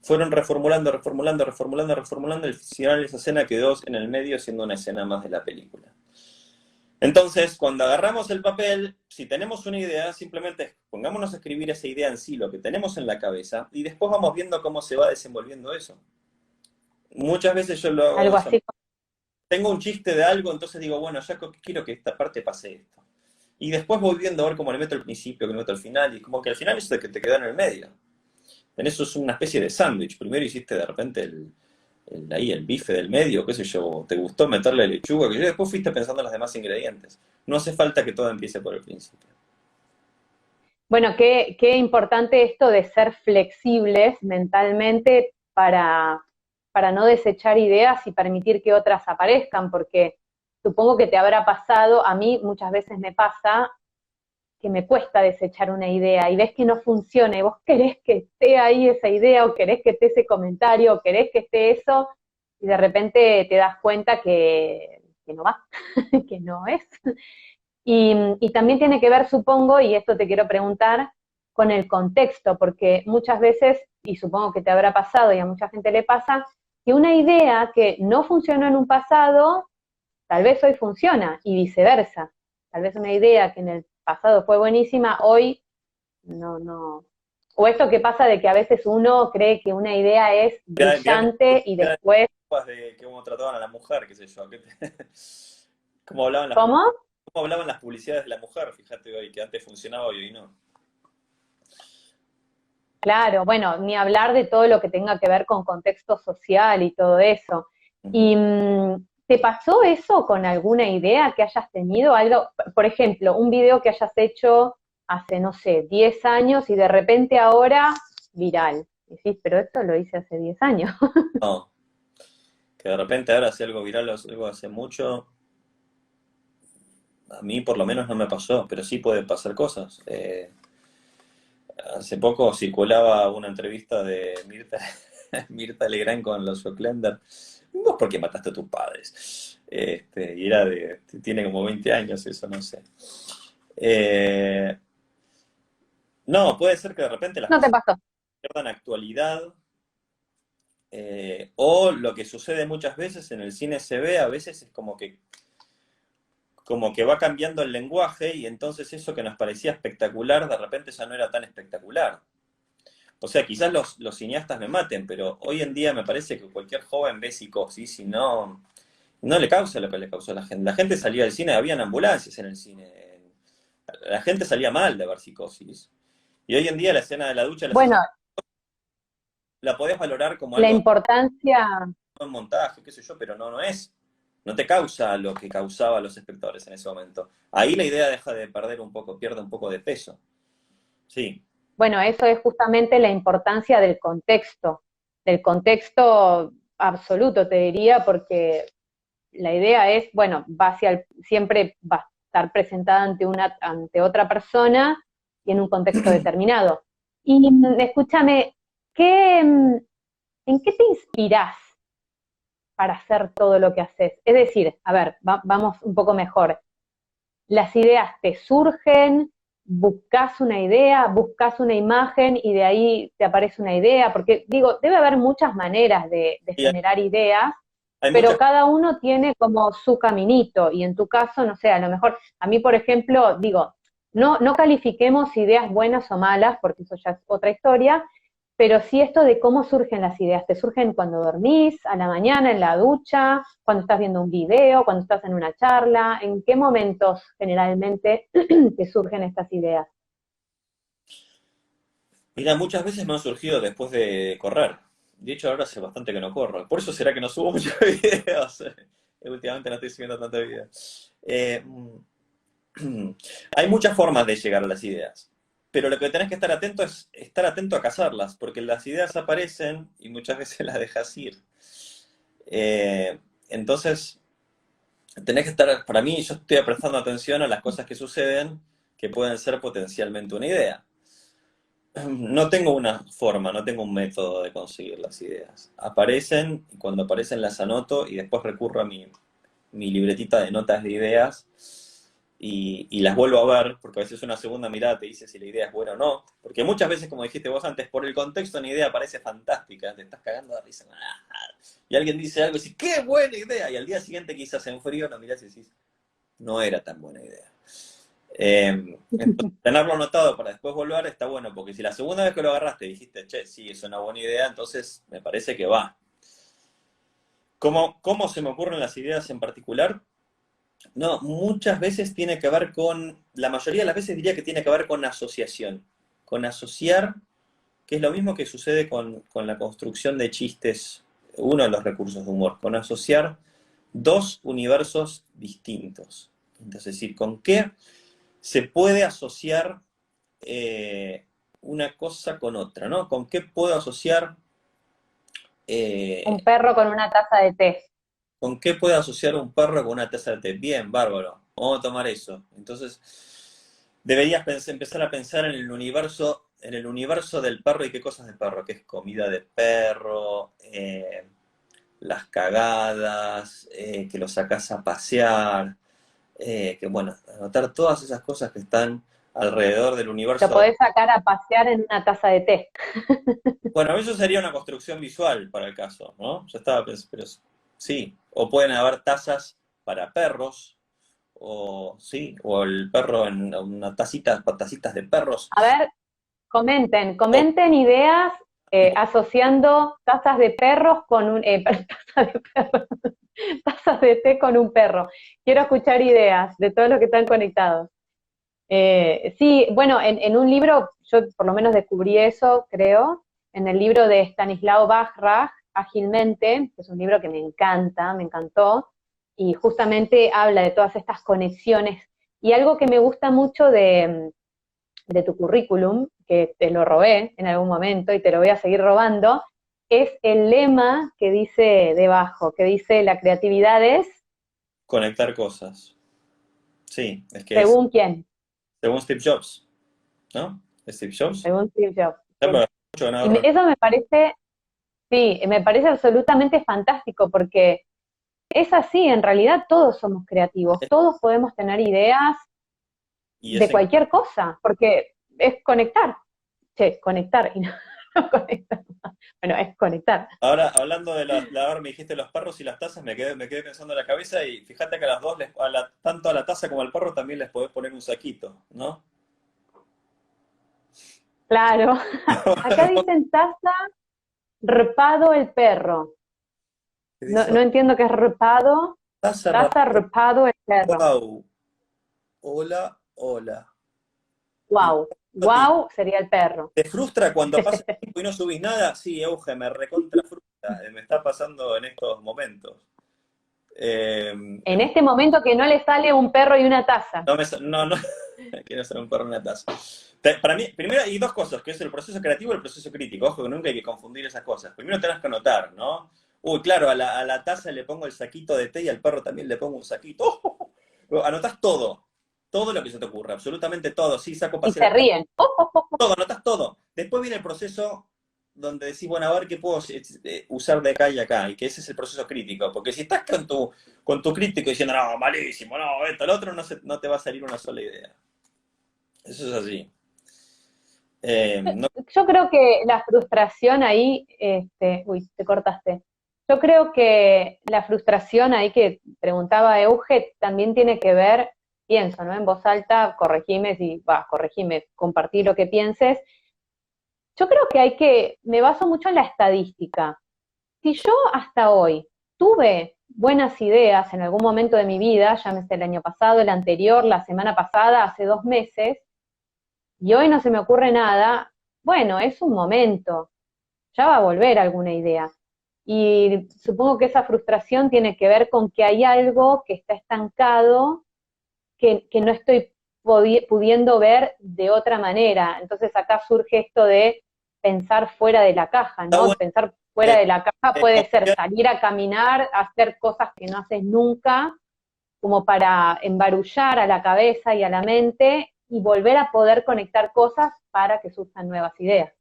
Speaker 2: Fueron reformulando, reformulando, reformulando, reformulando, y al final esa escena quedó en el medio siendo una escena más de la película. Entonces, cuando agarramos el papel, si tenemos una idea, simplemente pongámonos a escribir esa idea en sí, lo que tenemos en la cabeza, y después vamos viendo cómo se va desenvolviendo eso. Muchas veces yo lo hago de
Speaker 1: Algo
Speaker 2: esa
Speaker 1: así.
Speaker 2: manera. Tengo un chiste de algo, entonces digo, bueno, ya quiero que esta parte pase esto. Y después voy viendo a ver cómo le meto al principio, que le meto al final, y como que al final es el que te queda en el medio. tenés una especie de sándwich. Primero hiciste de repente ahí el bife del medio, qué sé yo, te gustó meterle lechuga, que yo después fuiste pensando en los demás ingredientes. No hace falta que todo empiece por el principio.
Speaker 1: Bueno, qué importante esto de ser flexibles mentalmente para no desechar ideas y permitir que otras aparezcan, porque supongo que te habrá pasado, a mí muchas veces me pasa que me cuesta desechar una idea y ves que no funciona y vos querés que esté ahí esa idea o querés que esté ese comentario o querés que esté eso y de repente te das cuenta que no va, que no es. Y también tiene que ver, supongo, y esto te quiero preguntar, con el contexto, porque muchas veces, y supongo que te habrá pasado y a mucha gente le pasa, que una idea que no funcionó en un pasado, tal vez hoy funciona, y viceversa. Tal vez una idea que en el pasado fue buenísima, hoy no. O esto que pasa de que a veces uno cree que una idea es
Speaker 2: Mirá
Speaker 1: brillante y después...
Speaker 2: de cómo trataban a la mujer, qué sé yo. Cómo hablaban
Speaker 1: ¿Cómo?
Speaker 2: cómo hablaban las publicidades de la mujer, fíjate hoy, que antes funcionaba y hoy no.
Speaker 1: Claro, bueno, ni hablar de todo lo que tenga que ver con contexto social y todo eso.
Speaker 2: Ujú.
Speaker 1: ¿Y te pasó eso con alguna idea que hayas tenido? Algo, por ejemplo, un video que hayas hecho hace, no sé, 10 años y de repente ahora viral. Decís, pero esto lo hice hace 10 años.
Speaker 2: No, que de repente ahora hace algo viral o algo hace mucho, a mí por lo menos no me pasó, pero sí pueden pasar cosas. Hace poco circulaba una entrevista de Mirta, Mirta Legrand con los Oclender. ¿Vos por qué mataste a tus padres? Y era tiene como 20 años eso, no sé. Eh, no, puede ser que de repente las
Speaker 1: No te
Speaker 2: cosas
Speaker 1: pasó.
Speaker 2: pierdan actualidad, o lo que sucede muchas veces en el cine se ve, a veces es como que va cambiando el lenguaje y entonces eso que nos parecía espectacular de repente ya no era tan espectacular. O sea, quizás los cineastas me maten, pero hoy en día me parece que cualquier joven ve Psicosis y no le causa lo que le causó a la gente. La gente salía del cine, habían ambulancias en el cine. La gente salía mal de ver Psicosis. Y hoy en día la escena de la ducha
Speaker 1: Bueno,
Speaker 2: la podés valorar como
Speaker 1: la
Speaker 2: algo
Speaker 1: importancia,
Speaker 2: de montaje, qué sé yo, pero no es. No te causa lo que causaba a los espectadores en ese momento. Ahí la idea deja de perder un poco, pierde un poco de peso. Sí.
Speaker 1: bueno, eso es justamente la importancia del contexto absoluto, te diría, porque la idea es, bueno, siempre va a estar presentada ante otra persona y en un contexto determinado. Y escúchame, ¿en qué te inspirás para hacer todo lo que haces? Es decir, a ver, vamos un poco mejor. Las ideas te surgen, buscas una idea, buscas una imagen y de ahí te aparece una idea, porque digo, debe haber muchas maneras de
Speaker 2: Y
Speaker 1: generar ideas,
Speaker 2: hay
Speaker 1: pero
Speaker 2: muchas.
Speaker 1: cada uno tiene como su caminito y en tu caso, no sé, a lo mejor, a mí por ejemplo, digo, no califiquemos ideas buenas o malas, porque eso ya es otra historia, pero sí esto de cómo surgen las ideas. ¿Te surgen cuando dormís, a la mañana, en la ducha, cuando estás viendo un video, cuando estás en una charla? ¿En qué momentos generalmente te surgen estas ideas?
Speaker 2: Mira, muchas veces me han surgido después de correr. De hecho, ahora hace bastante que no corro. Por eso será que no subo muchos videos. Últimamente no estoy subiendo tantos videos. Hay muchas formas de llegar a las ideas. Pero lo que tenés que estar atento es estar atento a cazarlas, porque las ideas aparecen y muchas veces las dejas ir. Entonces, tenés que estar, para mí, yo estoy prestando atención a las cosas que suceden que pueden ser potencialmente una idea. No tengo una forma, no tengo un método de conseguir las ideas. Aparecen, y cuando aparecen las anoto y después recurro a mi libretita de notas de ideas y las vuelvo a ver, porque a veces una segunda mirada te dice si la idea es buena o no. Porque muchas veces, como dijiste vos antes, por el contexto una idea parece fantástica, te estás cagando de risa. Y alguien dice algo y dices, ¡qué buena idea! Y al día siguiente quizás en frío lo mirás y decís, no era tan buena idea. Entonces, tenerlo anotado para después volver está bueno, porque si la segunda vez que lo agarraste dijiste, che, sí, es una buena idea, entonces me parece que va. ¿Cómo se me ocurren las ideas en particular? No, muchas veces tiene que ver con, la mayoría de las veces diría que tiene que ver con asociación, con asociar que es lo mismo que sucede con la construcción de chistes, uno de los recursos de humor, con asociar dos universos distintos. Entonces, es decir, ¿con qué se puede asociar una cosa con otra, ¿no? ¿Con qué puedo asociar,
Speaker 1: Un
Speaker 2: eh,
Speaker 1: perro con una taza de té.
Speaker 2: con qué puedo asociar un perro con una taza de té? Bien, bárbaro, vamos a tomar eso. Entonces, deberías empezar a pensar en el universo del perro y qué cosas de perro, que es comida de perro, las cagadas, que lo sacas a pasear, que bueno, anotar todas esas cosas que están alrededor del
Speaker 1: Lo
Speaker 2: universo.
Speaker 1: podés sacar a pasear en una taza de té.
Speaker 2: Bueno, eso sería una construcción visual para el caso, ¿no? Yo estaba pensando, pero sí, o pueden haber tazas para perros, o sí, o el perro en una tacita, tacitas de perros.
Speaker 1: A ver, comenten,
Speaker 2: O,
Speaker 1: comenten ideas asociando tazas de perros con un, tazas de perros, tazas de té con un perro. Quiero escuchar ideas de todos los que están conectados. Sí, bueno, en un libro, yo por lo menos descubrí eso, creo, en el libro de Stanislao Bajrach, Ágilmente, que es un libro que me encanta, me encantó, y justamente habla de todas estas conexiones. Y algo que me gusta mucho de tu currículum, que te lo robé en algún momento y te lo voy a seguir robando, es el lema que dice debajo, que dice la creatividad es
Speaker 2: conectar cosas. Sí, es que es,
Speaker 1: según quién,
Speaker 2: según Steve Jobs, ¿no? Steve Jobs.
Speaker 1: según Steve Jobs.
Speaker 2: Ya, pero mucho ganador.
Speaker 1: Eso me parece, sí, me parece absolutamente fantástico porque es así, en realidad todos somos creativos, todos podemos tener ideas
Speaker 2: Y
Speaker 1: de cualquier cosa, porque es conectar, che, conectar y no, no conectar. Bueno, es conectar.
Speaker 2: ahora, hablando de ahora me dijiste los perros y las tazas, me quedé pensando en la cabeza y fíjate que a las dos, tanto a la taza como al perro también les podés poner un saquito, ¿no?
Speaker 1: Claro, acá dicen taza, repado el perro.
Speaker 2: ¿Qué
Speaker 1: No,
Speaker 2: dice?
Speaker 1: no entiendo qué es repado,
Speaker 2: Taza
Speaker 1: taza,
Speaker 2: rápido.
Speaker 1: repado el perro.
Speaker 2: Wow. Hola, hola. Y
Speaker 1: Wow,
Speaker 2: a ti,
Speaker 1: wow sería el perro.
Speaker 2: ¿te frustra cuando pasa el tiempo y no subís nada? Sí, Euge, me recontra frustra. Me está pasando en estos momentos. Eh,
Speaker 1: En este momento que no le sale un perro y una taza.
Speaker 2: no, quiero hacer un perro en una taza. Para mí, primero hay dos cosas, que es el proceso creativo y el proceso crítico. Ojo, que nunca hay que confundir esas cosas. Primero tenés que anotar, ¿no? Uy, claro, a la taza le pongo el saquito de té y al perro también le pongo un saquito. Anotás todo lo que se te ocurra, absolutamente todo. Sí, saco
Speaker 1: Y
Speaker 2: pasear
Speaker 1: se
Speaker 2: al perro.
Speaker 1: ríen.
Speaker 2: Todo, anotás todo. Después viene el proceso donde decís, bueno, a ver qué puedo usar de acá y acá, y que ese es el proceso crítico, porque si estás con tu crítico diciendo, no, malísimo, no, esto, lo otro, no te va a salir una sola idea. Eso es así. No,
Speaker 1: Yo creo que la frustración ahí, uy, te cortaste. Yo creo que la frustración ahí que preguntaba Euge también tiene que ver, pienso, ¿no? En voz alta, corregime si, va, corregime, compartí lo que pienses. Yo creo que me baso mucho en la estadística. Si yo hasta hoy tuve buenas ideas en algún momento de mi vida, llámese el año pasado, el anterior, la semana pasada, hace 2 meses, y hoy no se me ocurre nada, bueno, es un momento, ya va a volver alguna idea. Y supongo que esa frustración tiene que ver con que hay algo que está estancado, que no estoy pudiendo ver de otra manera. Entonces acá surge esto de pensar fuera de la caja,
Speaker 2: está
Speaker 1: ¿no?
Speaker 2: bueno.
Speaker 1: Pensar fuera de la caja puede ser
Speaker 2: Confiar,
Speaker 1: salir a caminar, hacer cosas que no haces nunca, como para embarullar a la cabeza y a la mente y volver a poder conectar cosas para que surjan nuevas ideas.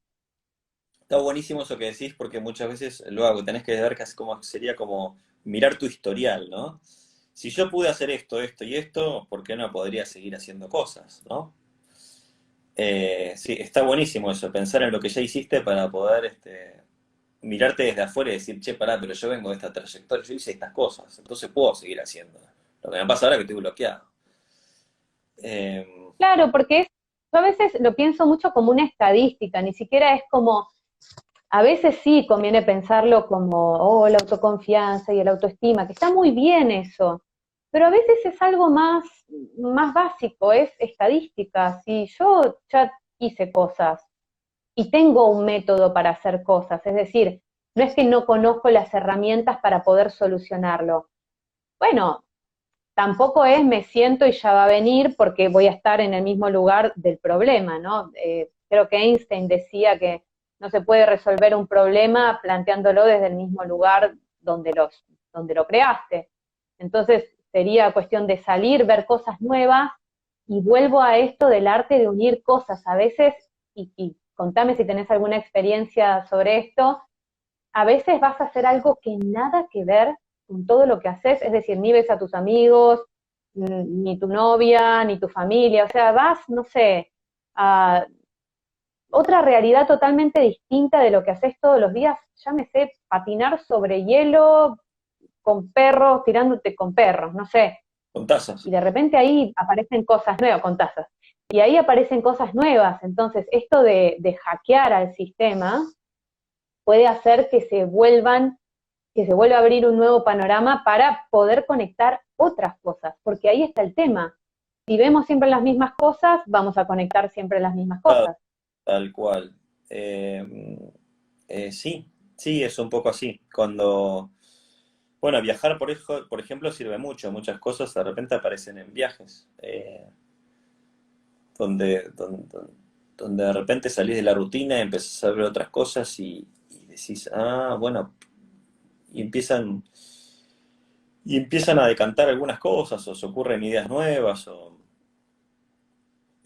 Speaker 2: está buenísimo eso que decís, porque muchas veces lo hago. Tenés que ver que sería como mirar tu historial, ¿no? Si yo pude hacer esto, esto y esto, ¿por qué no podría seguir haciendo cosas, ¿no? Sí, está buenísimo eso, pensar en lo que ya hiciste para poder mirarte desde afuera y decir, che, pará, pero yo vengo de esta trayectoria, yo hice estas cosas, entonces puedo seguir haciendo. Lo que me pasa ahora es que estoy bloqueado. Eh,
Speaker 1: Claro, porque yo a veces lo pienso mucho como una estadística, ni siquiera es como, a veces sí conviene pensarlo como, oh, la autoconfianza y el autoestima, que está muy bien eso, pero a veces es algo más básico, es estadística. Si yo ya hice cosas, y tengo un método para hacer cosas, es decir, no es que no conozco las herramientas para poder solucionarlo. Bueno, tampoco es me siento y ya va a venir porque voy a estar en el mismo lugar del problema, ¿no? Creo que Einstein decía que no se puede resolver un problema planteándolo desde el mismo lugar donde lo creaste. Entonces sería cuestión de salir, ver cosas nuevas, y vuelvo a esto del arte de unir cosas a veces, y contame si tenés alguna experiencia sobre esto. A veces vas a hacer algo que nada que ver con todo lo que haces, es decir, ni ves a tus amigos, ni tu novia, ni tu familia, o sea, vas, no sé, a otra realidad totalmente distinta de lo que haces todos los días. Ya me sé patinar sobre hielo con perros, tirándote con perros, no sé.
Speaker 2: Con tazas.
Speaker 1: Y de repente ahí aparecen cosas nuevas, con tazas. Y ahí aparecen cosas nuevas. Entonces, esto de hackear al sistema puede hacer que se vuelva a abrir un nuevo panorama para poder conectar otras cosas, porque ahí está el tema. Si vemos siempre las mismas cosas, vamos a conectar siempre las mismas cosas.
Speaker 2: Tal cual. Eh, sí, sí, es un poco así. Cuando, bueno, viajar, por ejemplo, sirve mucho. Muchas cosas de repente aparecen en viajes, donde, donde, donde de repente salís de la rutina y empezás a ver otras cosas y decís, ah, bueno, y empiezan a decantar algunas cosas, o se ocurren ideas nuevas, o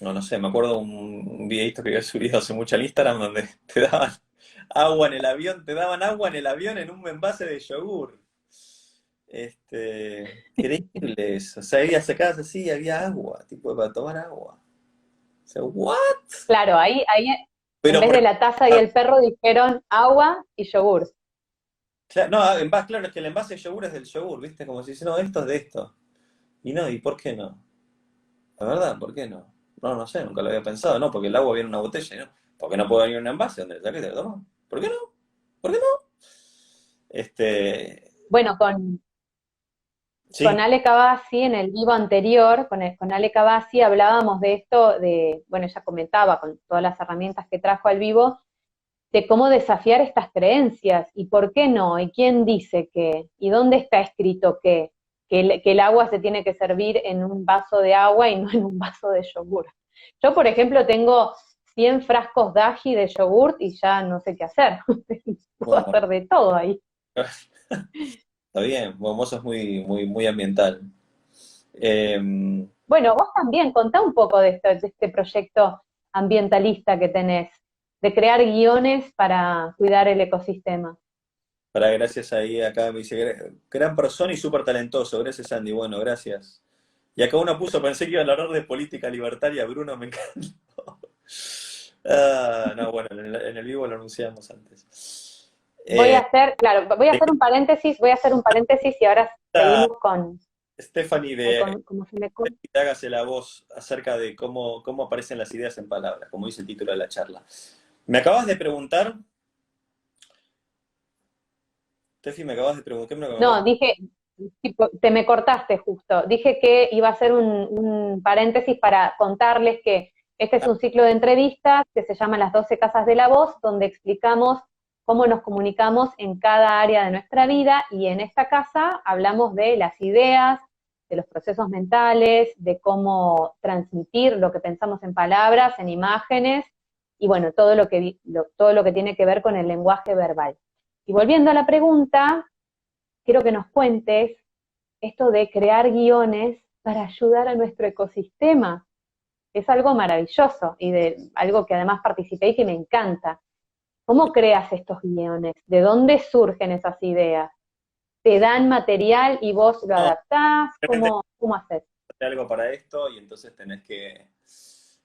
Speaker 2: no, no sé, me acuerdo un videito que había subido hace mucho al Instagram donde te daban agua en el avión, te daban agua en el avión en un envase de yogur. Increíble eso. O sea, había sacadas así, había agua, tipo para tomar agua. O sea, ¿what?
Speaker 1: Claro, ahí en
Speaker 2: Pero
Speaker 1: vez de
Speaker 2: porque,
Speaker 1: la taza y el perro dijeron agua y yogur.
Speaker 2: no, envase, claro, es que el envase de yogur es del yogur, ¿viste? Como si dice, no, esto es de esto. Y no, ¿y por qué no? La verdad, ¿por qué no? No, no sé, nunca lo había pensado, ¿no? Porque el agua viene en una botella, ¿no? Porque no puede venir en un envase donde le saques y te lo tomas. ¿Por qué no? ¿Por qué no? Este,
Speaker 1: Bueno, con
Speaker 2: sí,
Speaker 1: Ale Cavazzi en el vivo anterior, con Ale Cavazzi hablábamos de esto, bueno, ella comentaba con todas las herramientas que trajo al vivo, de cómo desafiar estas creencias y por qué no, y quién dice qué, y dónde está escrito que el agua se tiene que servir en un vaso de agua y no en un vaso de yogur. Yo, por ejemplo, tengo 100 frascos de ají de yogur y ya no sé qué hacer. Puedo
Speaker 2: bueno,
Speaker 1: hacer de todo ahí.
Speaker 2: está bien, vos sos muy, muy, muy ambiental. Eh,
Speaker 1: Bueno, vos también, contá un poco de este proyecto ambientalista que tenés, de crear guiones para cuidar el ecosistema.
Speaker 2: para gracias ahí, acá me dice, gran persona y súper talentoso, gracias Andy, bueno, gracias. Y acá uno puso, pensé que iban a hablar de política libertaria, Bruno, me encantó. Ah, no, bueno, en el vivo lo anunciamos antes.
Speaker 1: Voy a
Speaker 2: Eh,
Speaker 1: hacer, claro, voy a hacer un paréntesis y ahora
Speaker 2: está
Speaker 1: seguimos con,
Speaker 2: Stephanie
Speaker 1: ay,
Speaker 2: de
Speaker 1: como se me corta.
Speaker 2: Hágase la voz acerca de cómo aparecen las ideas en palabras, como dice el título de la charla. Me acabas de preguntar, Steffi, me acabas de preguntar, ¿qué me acabas
Speaker 1: No, dije, tipo, te me cortaste justo. Dije que iba a hacer un paréntesis para contarles que este es un ciclo de entrevistas que se llama Las 12 Casas de la Voz, donde explicamos cómo nos comunicamos en cada área de nuestra vida, y en esta casa hablamos de las ideas, de los procesos mentales, de cómo transmitir lo que pensamos en palabras, en imágenes, y bueno, todo lo que tiene que ver con el lenguaje verbal. Y volviendo a la pregunta, quiero que nos cuentes esto de crear guiones para ayudar a nuestro ecosistema. Es algo maravilloso y de algo que además participé y que me encanta. ¿Cómo creas estos guiones? ¿De dónde surgen esas ideas? ¿Te dan material y vos lo
Speaker 2: No,
Speaker 1: adaptás?
Speaker 2: realmente
Speaker 1: ¿Cómo haces?
Speaker 2: algo para esto y entonces tenés que,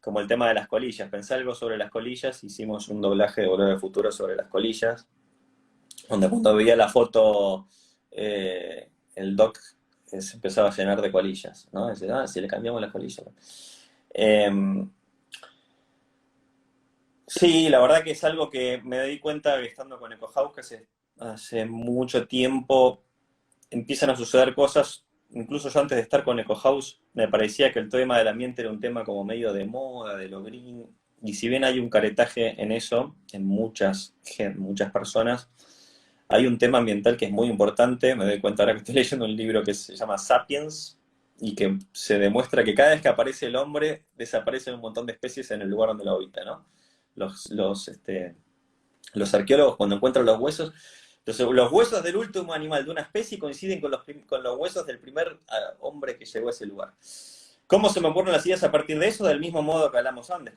Speaker 2: como el tema de las colillas, pensar algo sobre las colillas, hicimos un doblaje de Volver al Futuro sobre las colillas, donde cuando veía la foto, el doc se empezaba a llenar de colillas, ¿no? Dice, ah, si le cambiamos las colillas. Eh, sí, la verdad que es algo que me di cuenta que estando con EcoHouse, que hace mucho tiempo empiezan a suceder cosas, incluso yo antes de estar con EcoHouse, me parecía que el tema del ambiente era un tema como medio de moda, de lo green, y si bien hay un caretaje en eso, en muchas personas, hay un tema ambiental que es muy importante. Me doy cuenta ahora que estoy leyendo un libro que se llama Sapiens, y que se demuestra que cada vez que aparece el hombre, desaparecen un montón de especies en el lugar donde lo habita, ¿no? Los arqueólogos, cuando encuentran los huesos, los huesos del último animal de una especie coinciden con los huesos del primer hombre que llegó a ese lugar. ¿Cómo se me ocurren las ideas a partir de eso? Del mismo modo que hablamos antes,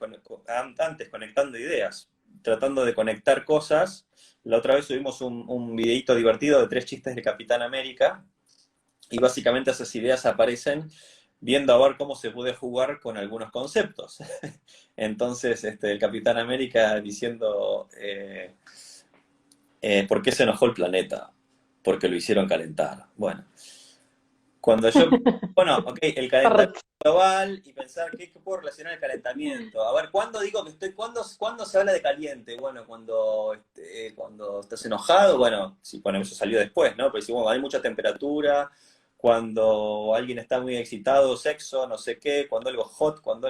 Speaker 2: conectando ideas, tratando de conectar cosas. La otra vez subimos un videíto divertido de 3 chistes de Capitán América, y básicamente esas ideas aparecen viendo a ver cómo se puede jugar con algunos conceptos. Entonces, el Capitán América diciendo, ¿por qué se enojó el planeta? Porque lo hicieron calentar. Bueno, ok, el calentamiento global, y pensar qué puedo relacionar el calentamiento. A ver, ¿cuándo digo que cuándo se habla de caliente? Bueno, cuando estás enojado, bueno, sí, bueno, eso salió después, ¿no? Pero si bueno, hay mucha temperatura, cuando alguien está muy excitado, sexo, no sé qué, cuando algo hot, cuando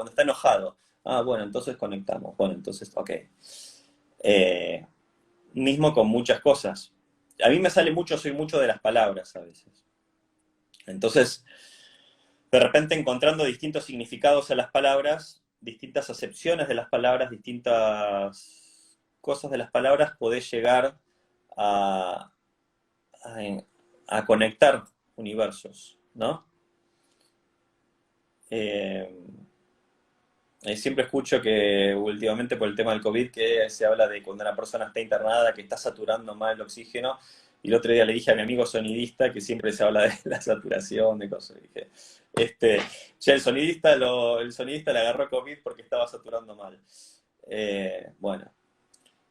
Speaker 2: está enojado. Ah, bueno, entonces conectamos. Bueno, entonces, ok. Mismo con muchas cosas. A mí me sale mucho, soy mucho de las palabras a veces. Entonces, de repente encontrando distintos significados a las palabras, distintas acepciones de las palabras, distintas cosas de las palabras, podés llegar a, a conectar universos, ¿no? Siempre escucho que últimamente por el tema del COVID que se habla de cuando una persona está internada, que está saturando mal el oxígeno, y el otro día le dije a mi amigo sonidista que siempre se habla de la saturación, de cosas. Y dije, che, el sonidista le agarró COVID porque estaba saturando mal. Bueno,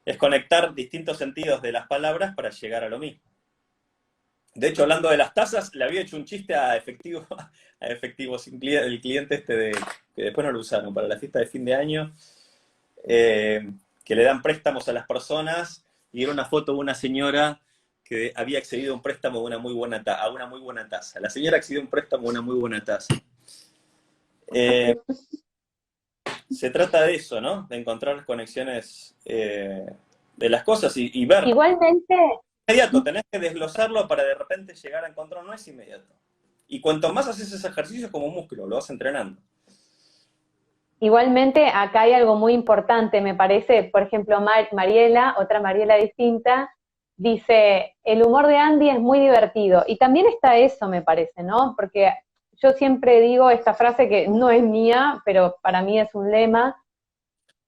Speaker 2: es conectar distintos sentidos de las palabras para llegar a lo mismo. De hecho, hablando de las tazas, le había hecho un chiste a Efectivo el cliente que después no lo usaron para la fiesta de fin de año, que le dan préstamos a las personas, y era una foto de una señora que había accedido a un préstamo de una muy buena tasa. La señora accedió a un préstamo de una muy buena tasa. Se trata de eso, ¿no? De encontrar conexiones de las cosas y ver.
Speaker 1: Igualmente,
Speaker 2: Inmediato, tenés que desglosarlo para de repente llegar a encontrar, no es inmediato. Y cuanto más haces ese ejercicio como músculo, lo vas entrenando.
Speaker 1: igualmente acá hay algo muy importante, me parece. Por ejemplo, Mariela, otra Mariela distinta, dice, el humor de Andy es muy divertido. Y también está eso, me parece, ¿no? Porque yo siempre digo esta frase que no es mía, pero para mí es un lema,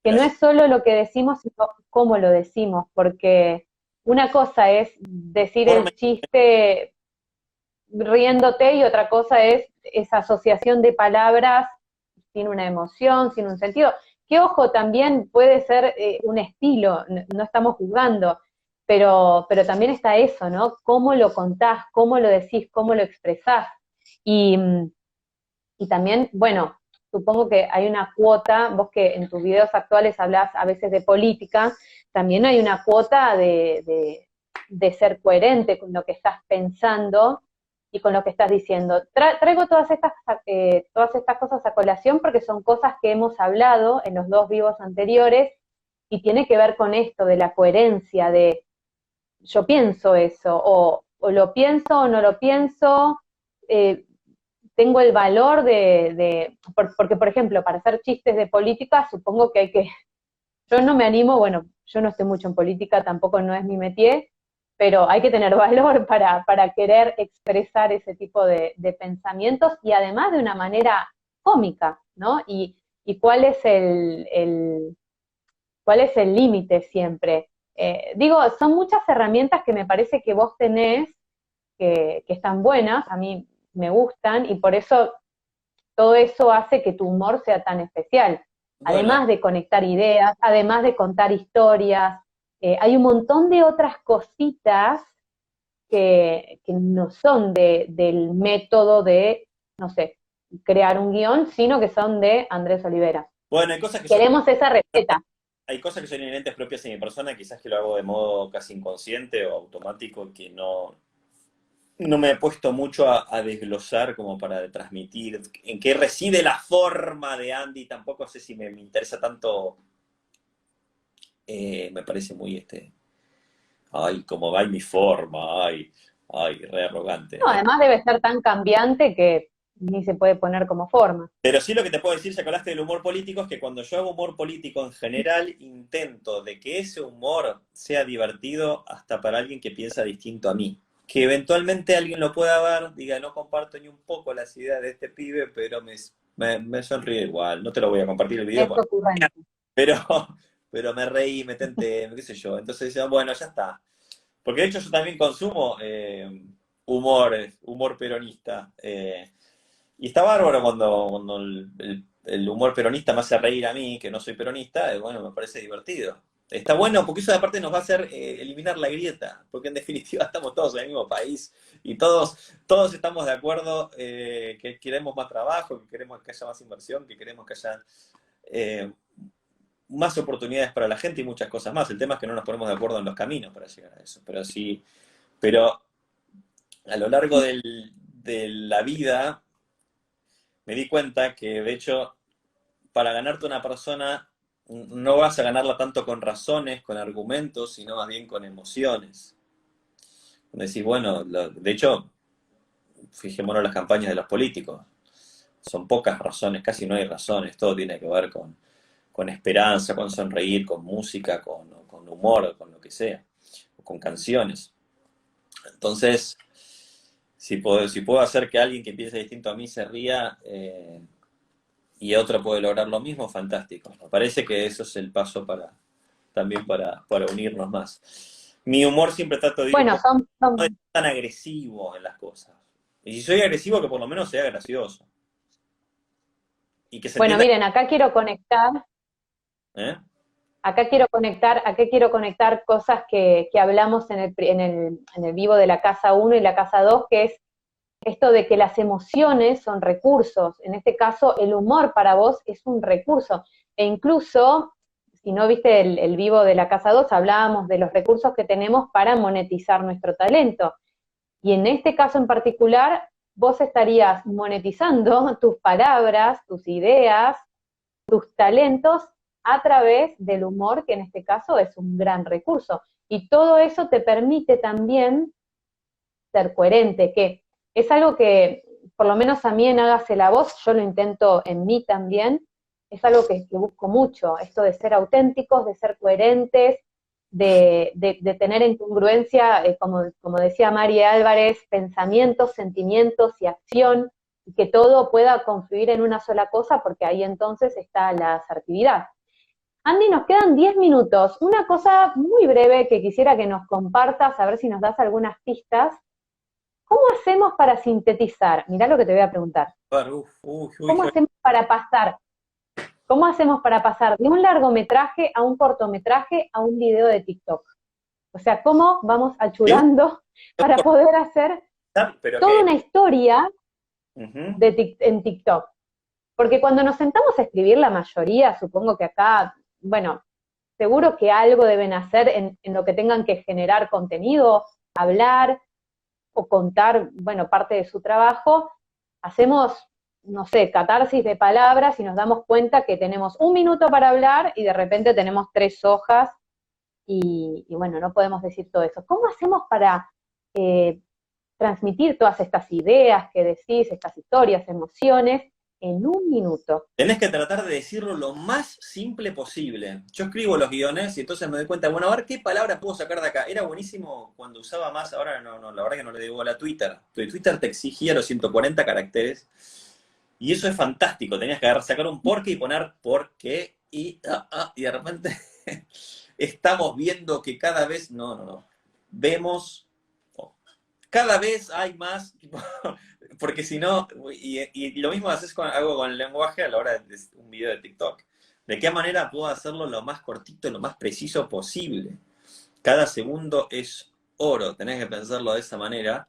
Speaker 1: que no es solo lo que decimos, sino cómo lo decimos, porque una cosa es decir el chiste riéndote y otra cosa es esa asociación de palabras sin una emoción, sin un sentido. Que ojo, también puede ser un estilo, no estamos juzgando, pero también está eso, ¿no? Cómo lo contás, cómo lo decís, cómo lo expresás. Y, y también, bueno, supongo que hay una cuota, vos que en tus videos actuales hablás a veces de política, también hay una cuota de ser coherente con lo que estás pensando y con lo que estás diciendo. Traigo todas estas cosas a colación porque son cosas que hemos hablado en los 2 vivos anteriores y tiene que ver con esto de la coherencia, de yo pienso eso, o lo pienso o no lo pienso, tengo el valor porque por ejemplo, para hacer chistes de política, supongo que yo no me animo, bueno, yo no estoy mucho en política, tampoco no es mi métier, pero hay que tener valor para querer expresar ese tipo de pensamientos y además de una manera cómica, ¿no? Y cuál es el límite siempre. Digo, son muchas herramientas que me parece que vos tenés que están buenas, a mí me gustan y por eso todo eso hace que tu humor sea tan especial.
Speaker 2: Bueno,
Speaker 1: Además de conectar ideas, además de contar historias, hay un montón de otras cositas que no son del método de, no sé, crear un guión, sino que son de Andrés Olivera.
Speaker 2: bueno, hay cosas que
Speaker 1: Queremos esa receta.
Speaker 2: hay cosas que son inherentes propias de mi persona, quizás que lo hago de modo casi inconsciente o automático, que no no me he puesto mucho a desglosar como para transmitir en qué reside la forma de Andy. Tampoco sé si me interesa tanto. Me parece muy ay, cómo va mi forma, ay, re arrogante.
Speaker 1: No, además debe ser tan cambiante que ni se puede poner como forma.
Speaker 2: Pero sí lo que te puedo decir, ya que hablaste del humor político, es que cuando yo hago humor político en general, intento de que ese humor sea divertido hasta para alguien que piensa distinto a mí. Que eventualmente alguien lo pueda ver, diga, no comparto ni un poco las ideas de este pibe, pero me sonríe igual. No te lo voy a compartir el video,
Speaker 1: Es ocurrente.
Speaker 2: pero, pero me reí, me tenté, qué sé yo. Entonces decía, bueno, ya está. Porque de hecho yo también consumo humor peronista. Y está bárbaro cuando el humor peronista me hace reír a mí, que no soy peronista, bueno, me parece divertido. Está bueno porque eso aparte nos va a hacer eliminar la grieta, porque en definitiva estamos todos en el mismo país y todos estamos de acuerdo que queremos más trabajo, que queremos que haya más inversión, que queremos que haya eh, más oportunidades para la gente y muchas cosas más. El tema es que no nos ponemos de acuerdo en los caminos para llegar a eso. Pero sí, pero a lo largo de la vida me di cuenta que de hecho para ganarte una persona no vas a ganarla tanto con razones, con argumentos, sino más bien con emociones. Decís, bueno, de hecho, fijémonos en las campañas de los políticos. Son pocas razones, casi no hay razones, todo tiene que ver con esperanza, con sonreír, con música, con humor, con lo que sea, o con canciones. Entonces, si puedo hacer que alguien que piense distinto a mí se ría y otro puede lograr lo mismo, fantástico. Me parece que eso es el paso también para unirnos más. Mi humor siempre trato de ir un
Speaker 1: Bueno,
Speaker 2: poco, no de ser tan agresivo en las cosas. Y si soy agresivo, que por lo menos sea gracioso. Y que se
Speaker 1: bueno,
Speaker 2: entienda,
Speaker 1: miren, acá quiero conectar,
Speaker 2: ¿eh?
Speaker 1: acá quiero conectar cosas que hablamos en el vivo de la casa uno y la casa 2, que es esto de que las emociones son recursos. En este caso, el humor para vos es un recurso. E incluso, si no viste el vivo de la casa 2, hablábamos de los recursos que tenemos para monetizar nuestro talento. Y en este caso en particular, vos estarías monetizando tus palabras, tus ideas, tus talentos a través del humor, que en este caso es un gran recurso. Y todo eso te permite también ser coherente, que es algo que, por lo menos a mí en Hágase la Voz, yo lo intento en mí también, es algo que busco mucho, esto de ser auténticos, de ser coherentes, de tener en congruencia, como decía María Álvarez, pensamientos, sentimientos y acción, y que todo pueda confluir en una sola cosa, porque ahí entonces está la asertividad. Andy, nos quedan 10 minutos. Una cosa muy breve que quisiera que nos compartas, a ver si nos das algunas pistas. ¿Cómo hacemos para sintetizar? Mirá lo que te voy a preguntar. ¿Cómo hacemos para pasar? ¿Cómo hacemos para pasar de un largometraje a un cortometraje a un video de TikTok? O sea, ¿cómo vamos achurando para poder hacer
Speaker 2: Pero
Speaker 1: toda
Speaker 2: que,
Speaker 1: una historia
Speaker 2: uh-huh.
Speaker 1: en TikTok? Porque cuando nos sentamos a escribir, la mayoría, supongo que acá, bueno, seguro que algo deben hacer en lo que tengan que generar contenido, hablar o contar, bueno, parte de su trabajo. Hacemos, no sé, catarsis de palabras y nos damos cuenta que tenemos un minuto para hablar y de repente tenemos 3 hojas y bueno, no podemos decir todo eso. ¿Cómo hacemos para transmitir todas estas ideas que decís, estas historias, emociones, en un minuto?
Speaker 2: Tenés que tratar de decirlo lo más simple posible. Yo escribo los guiones y entonces me doy cuenta, bueno, a ver qué palabra puedo sacar de acá. Era buenísimo cuando usaba más, ahora no, la verdad que no le digo a la Twitter. Twitter te exigía los 140 caracteres y eso es fantástico. Tenías que sacar un porqué y poner porqué y de repente estamos viendo que cada vez, vemos, cada vez hay más, porque si no, y lo mismo hago con el lenguaje a la hora de un video de TikTok. ¿De qué manera puedo hacerlo lo más cortito, lo más preciso posible? Cada segundo es oro, tenés que pensarlo de esa manera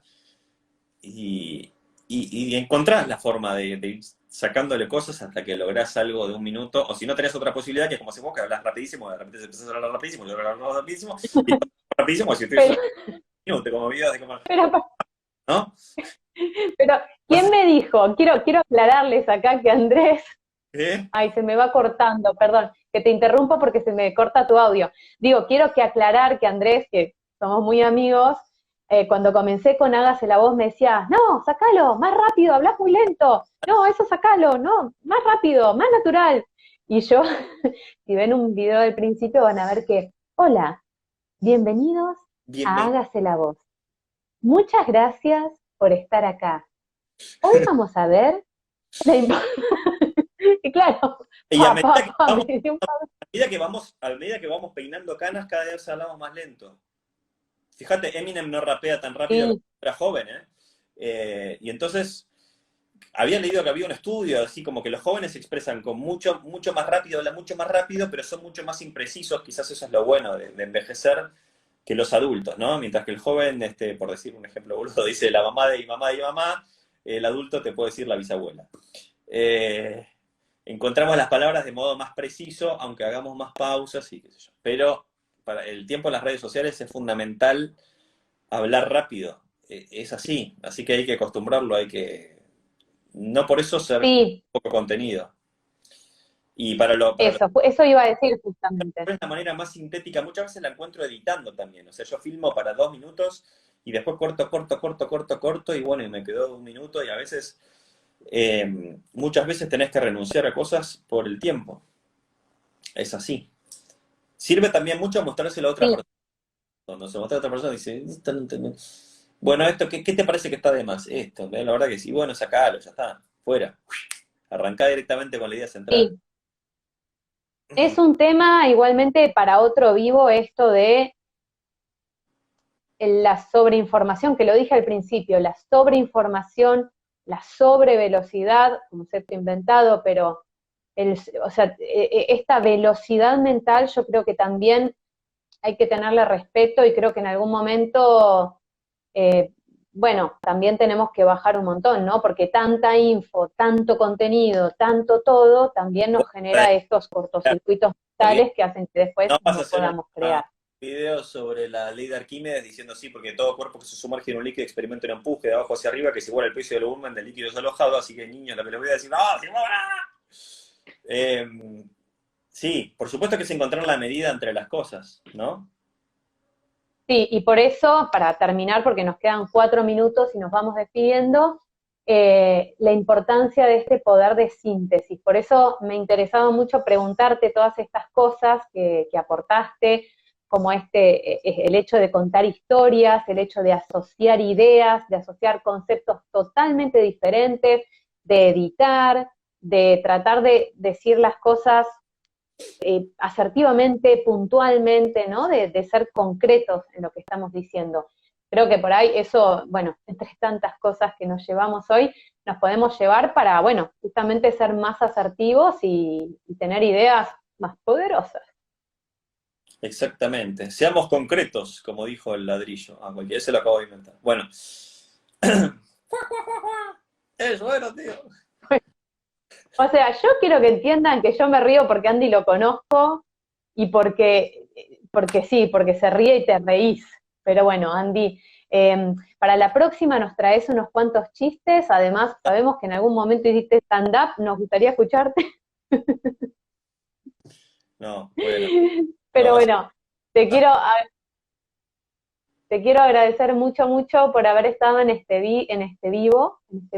Speaker 2: y encontrás la forma de ir sacándole cosas hasta que lográs algo de un minuto, o si no tenés otra posibilidad, que es como si vos que hablas rapidísimo, de repente empezás a hablar rapidísimo, y hablar rapidísimo, y rapidísimo, si estoy
Speaker 1: Pero,
Speaker 2: solo un minuto, como videos de como...
Speaker 1: pero
Speaker 2: ¿no?
Speaker 1: Pero, ¿quién me dijo? Quiero aclararles acá que Andrés,
Speaker 2: ¿Eh?
Speaker 1: ay, se me va cortando, perdón, que te interrumpo porque se me corta tu audio. Digo, quiero que aclarar que Andrés, que somos muy amigos, cuando comencé con Hágase la Voz me decía, no, sacalo, más rápido, hablas muy lento, no, eso sacalo, no, más rápido, más natural. Y yo, si ven un video del principio van a ver que, hola, bienvenidos a
Speaker 2: Bienvenido.
Speaker 1: Hágase la Voz. Muchas gracias por estar acá. Hoy vamos a ver la y claro,
Speaker 2: Y
Speaker 1: me dio un
Speaker 2: a medida que vamos peinando canas, cada vez hablamos más lento. Fíjate, Eminem no rapea tan rápido como
Speaker 1: sí,
Speaker 2: era joven, ¿eh? Y entonces, había leído que había un estudio, así como que los jóvenes se expresan con mucho más rápido, hablan mucho más rápido, pero son mucho más imprecisos, quizás eso es lo bueno de envejecer, que los adultos, ¿no? Mientras que el joven, por decir un ejemplo boludo, dice la mamá de mi mamá de mi mamá, el adulto te puede decir la bisabuela. Eh, encontramos las palabras de modo más preciso, aunque hagamos más pausas y qué sé yo. Pero para el tiempo en las redes sociales es fundamental hablar rápido. Es así, así que hay que acostumbrarlo, hay que... No por eso ser
Speaker 1: sí,
Speaker 2: poco contenido. Y
Speaker 1: eso iba a decir justamente.
Speaker 2: es la manera más sintética, muchas veces la encuentro editando también. O sea, yo filmo para 2 minutos y después corto, y bueno, y me quedó 1 minuto y a veces, muchas veces tenés que renunciar a cosas por el tiempo. Es así. Sirve también mucho mostrárselo a otra
Speaker 1: Sí,
Speaker 2: persona. Cuando se muestra a otra persona dice, "Esto no entiendo". Bueno, esto, ¿qué te parece que está de más? Esto, la verdad que sí, bueno, sacalo, ya está, fuera. Arrancá directamente con la idea central.
Speaker 1: sí. Es un tema igualmente para otro vivo esto de la sobreinformación, que lo dije al principio, la sobreinformación, la sobrevelocidad, concepto inventado, pero o sea, esta velocidad mental yo creo que también hay que tenerle respeto y creo que en algún momento, eh, bueno, también tenemos que bajar un montón, ¿no? Porque tanta info, tanto contenido, tanto todo, también nos genera estos cortocircuitos mentales que hacen que después
Speaker 2: No vas a
Speaker 1: no
Speaker 2: hacer un
Speaker 1: podamos crear.
Speaker 2: video sobre la ley de Arquímedes diciendo sí, porque todo cuerpo que se sumerge en un líquido experimenta un empuje de abajo hacia arriba que es igual al precio del volumen del líquido desalojado, así que niños, lo que les voy a decir, ¡no, se sí, por supuesto que es encontrar la medida entre las cosas, ¿no?
Speaker 1: Sí, y por eso, para terminar, porque nos quedan 4 minutos y nos vamos despidiendo, la importancia de este poder de síntesis. Por eso me interesaba mucho preguntarte todas estas cosas que aportaste, como el hecho de contar historias, el hecho de asociar ideas, de asociar conceptos totalmente diferentes, de editar, de tratar de decir las cosas asertivamente, puntualmente, ¿no? De ser concretos en lo que estamos diciendo. Creo que por ahí eso, bueno, entre tantas cosas que nos llevamos hoy, nos podemos llevar para, bueno, justamente ser más asertivos y tener ideas más poderosas.
Speaker 2: Exactamente. Seamos concretos, como dijo el ladrillo. Ah, cualquiera se lo acabo de inventar. Bueno. Es bueno, tío.
Speaker 1: O sea, yo quiero que entiendan que yo me río porque Andy lo conozco y porque sí, porque se ríe y te reís. Pero bueno, Andy, para la próxima nos traes unos cuantos chistes. Además, sabemos que en algún momento hiciste stand-up, nos gustaría escucharte.
Speaker 2: No, bueno.
Speaker 1: Pero
Speaker 2: No,
Speaker 1: bueno, te quiero, te quiero agradecer mucho, mucho por haber estado en este vivo, en este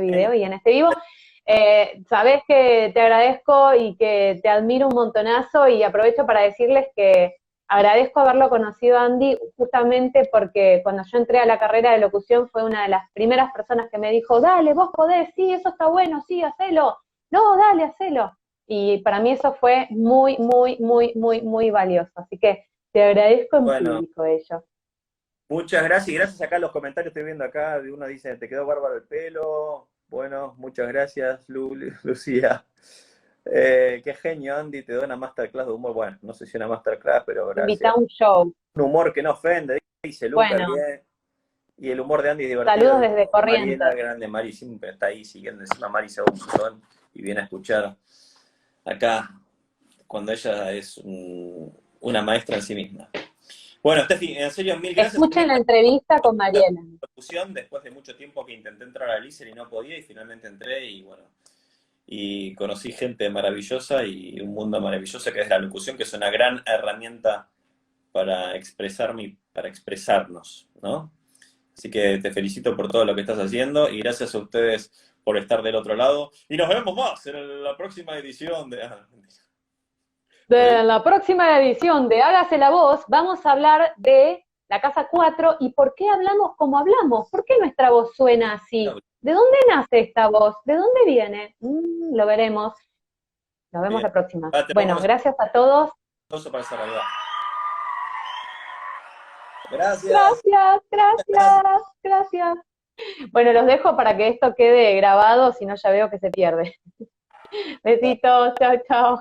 Speaker 1: video y en este vivo. Sabés que te agradezco y que te admiro un montonazo y aprovecho para decirles que agradezco haberlo conocido a Andy justamente porque cuando yo entré a la carrera de locución fue una de las primeras personas que me dijo, dale, vos podés, sí, eso está bueno, sí, hacelo, no, dale, hacelo. Y para mí eso fue muy, muy, muy, muy, muy valioso. Así que te agradezco en
Speaker 2: bueno,
Speaker 1: público ello.
Speaker 2: muchas gracias. Y gracias acá en los comentarios estoy viendo acá. De uno dice, te quedó bárbaro el pelo. Bueno, muchas gracias, Lucía. Qué genio, Andy. Te doy una masterclass de humor. Bueno, no sé si una masterclass, pero
Speaker 1: Invita
Speaker 2: gracias.
Speaker 1: a un show.
Speaker 2: Un humor que no ofende, dice Luca,
Speaker 1: Bueno,
Speaker 2: bien. Y el humor de Andy es divertido,
Speaker 1: saludos desde
Speaker 2: dijo
Speaker 1: Corrientes.
Speaker 2: Mariela, grande Mari, siempre está ahí siguiendo encima Mari se va un montón y viene a escuchar acá cuando ella es una maestra en sí misma. Bueno, Steffi, en serio, mil gracias.
Speaker 1: Escuchen la entrevista con Mariela.
Speaker 2: Después de mucho tiempo que intenté entrar a LISER y no podía, y finalmente entré, y bueno, y conocí gente maravillosa y un mundo maravilloso que es la locución, que es una gran herramienta para para expresarnos, ¿no? Así que te felicito por todo lo que estás haciendo y gracias a ustedes por estar del otro lado. Y nos vemos más en la próxima edición de...
Speaker 1: De la próxima edición de Hágase la Voz, vamos a hablar de la Casa 4 y por qué hablamos como hablamos. ¿Por qué nuestra voz suena así? ¿De dónde nace esta voz? ¿De dónde viene? Lo veremos. Nos vemos
Speaker 2: Bien.
Speaker 1: la próxima.
Speaker 2: Te
Speaker 1: Bueno, gracias a todos.
Speaker 2: para cerrar. Gracias.
Speaker 1: Gracias. Bueno, los dejo para que esto quede grabado, si no ya veo que se pierde. Besitos, chao.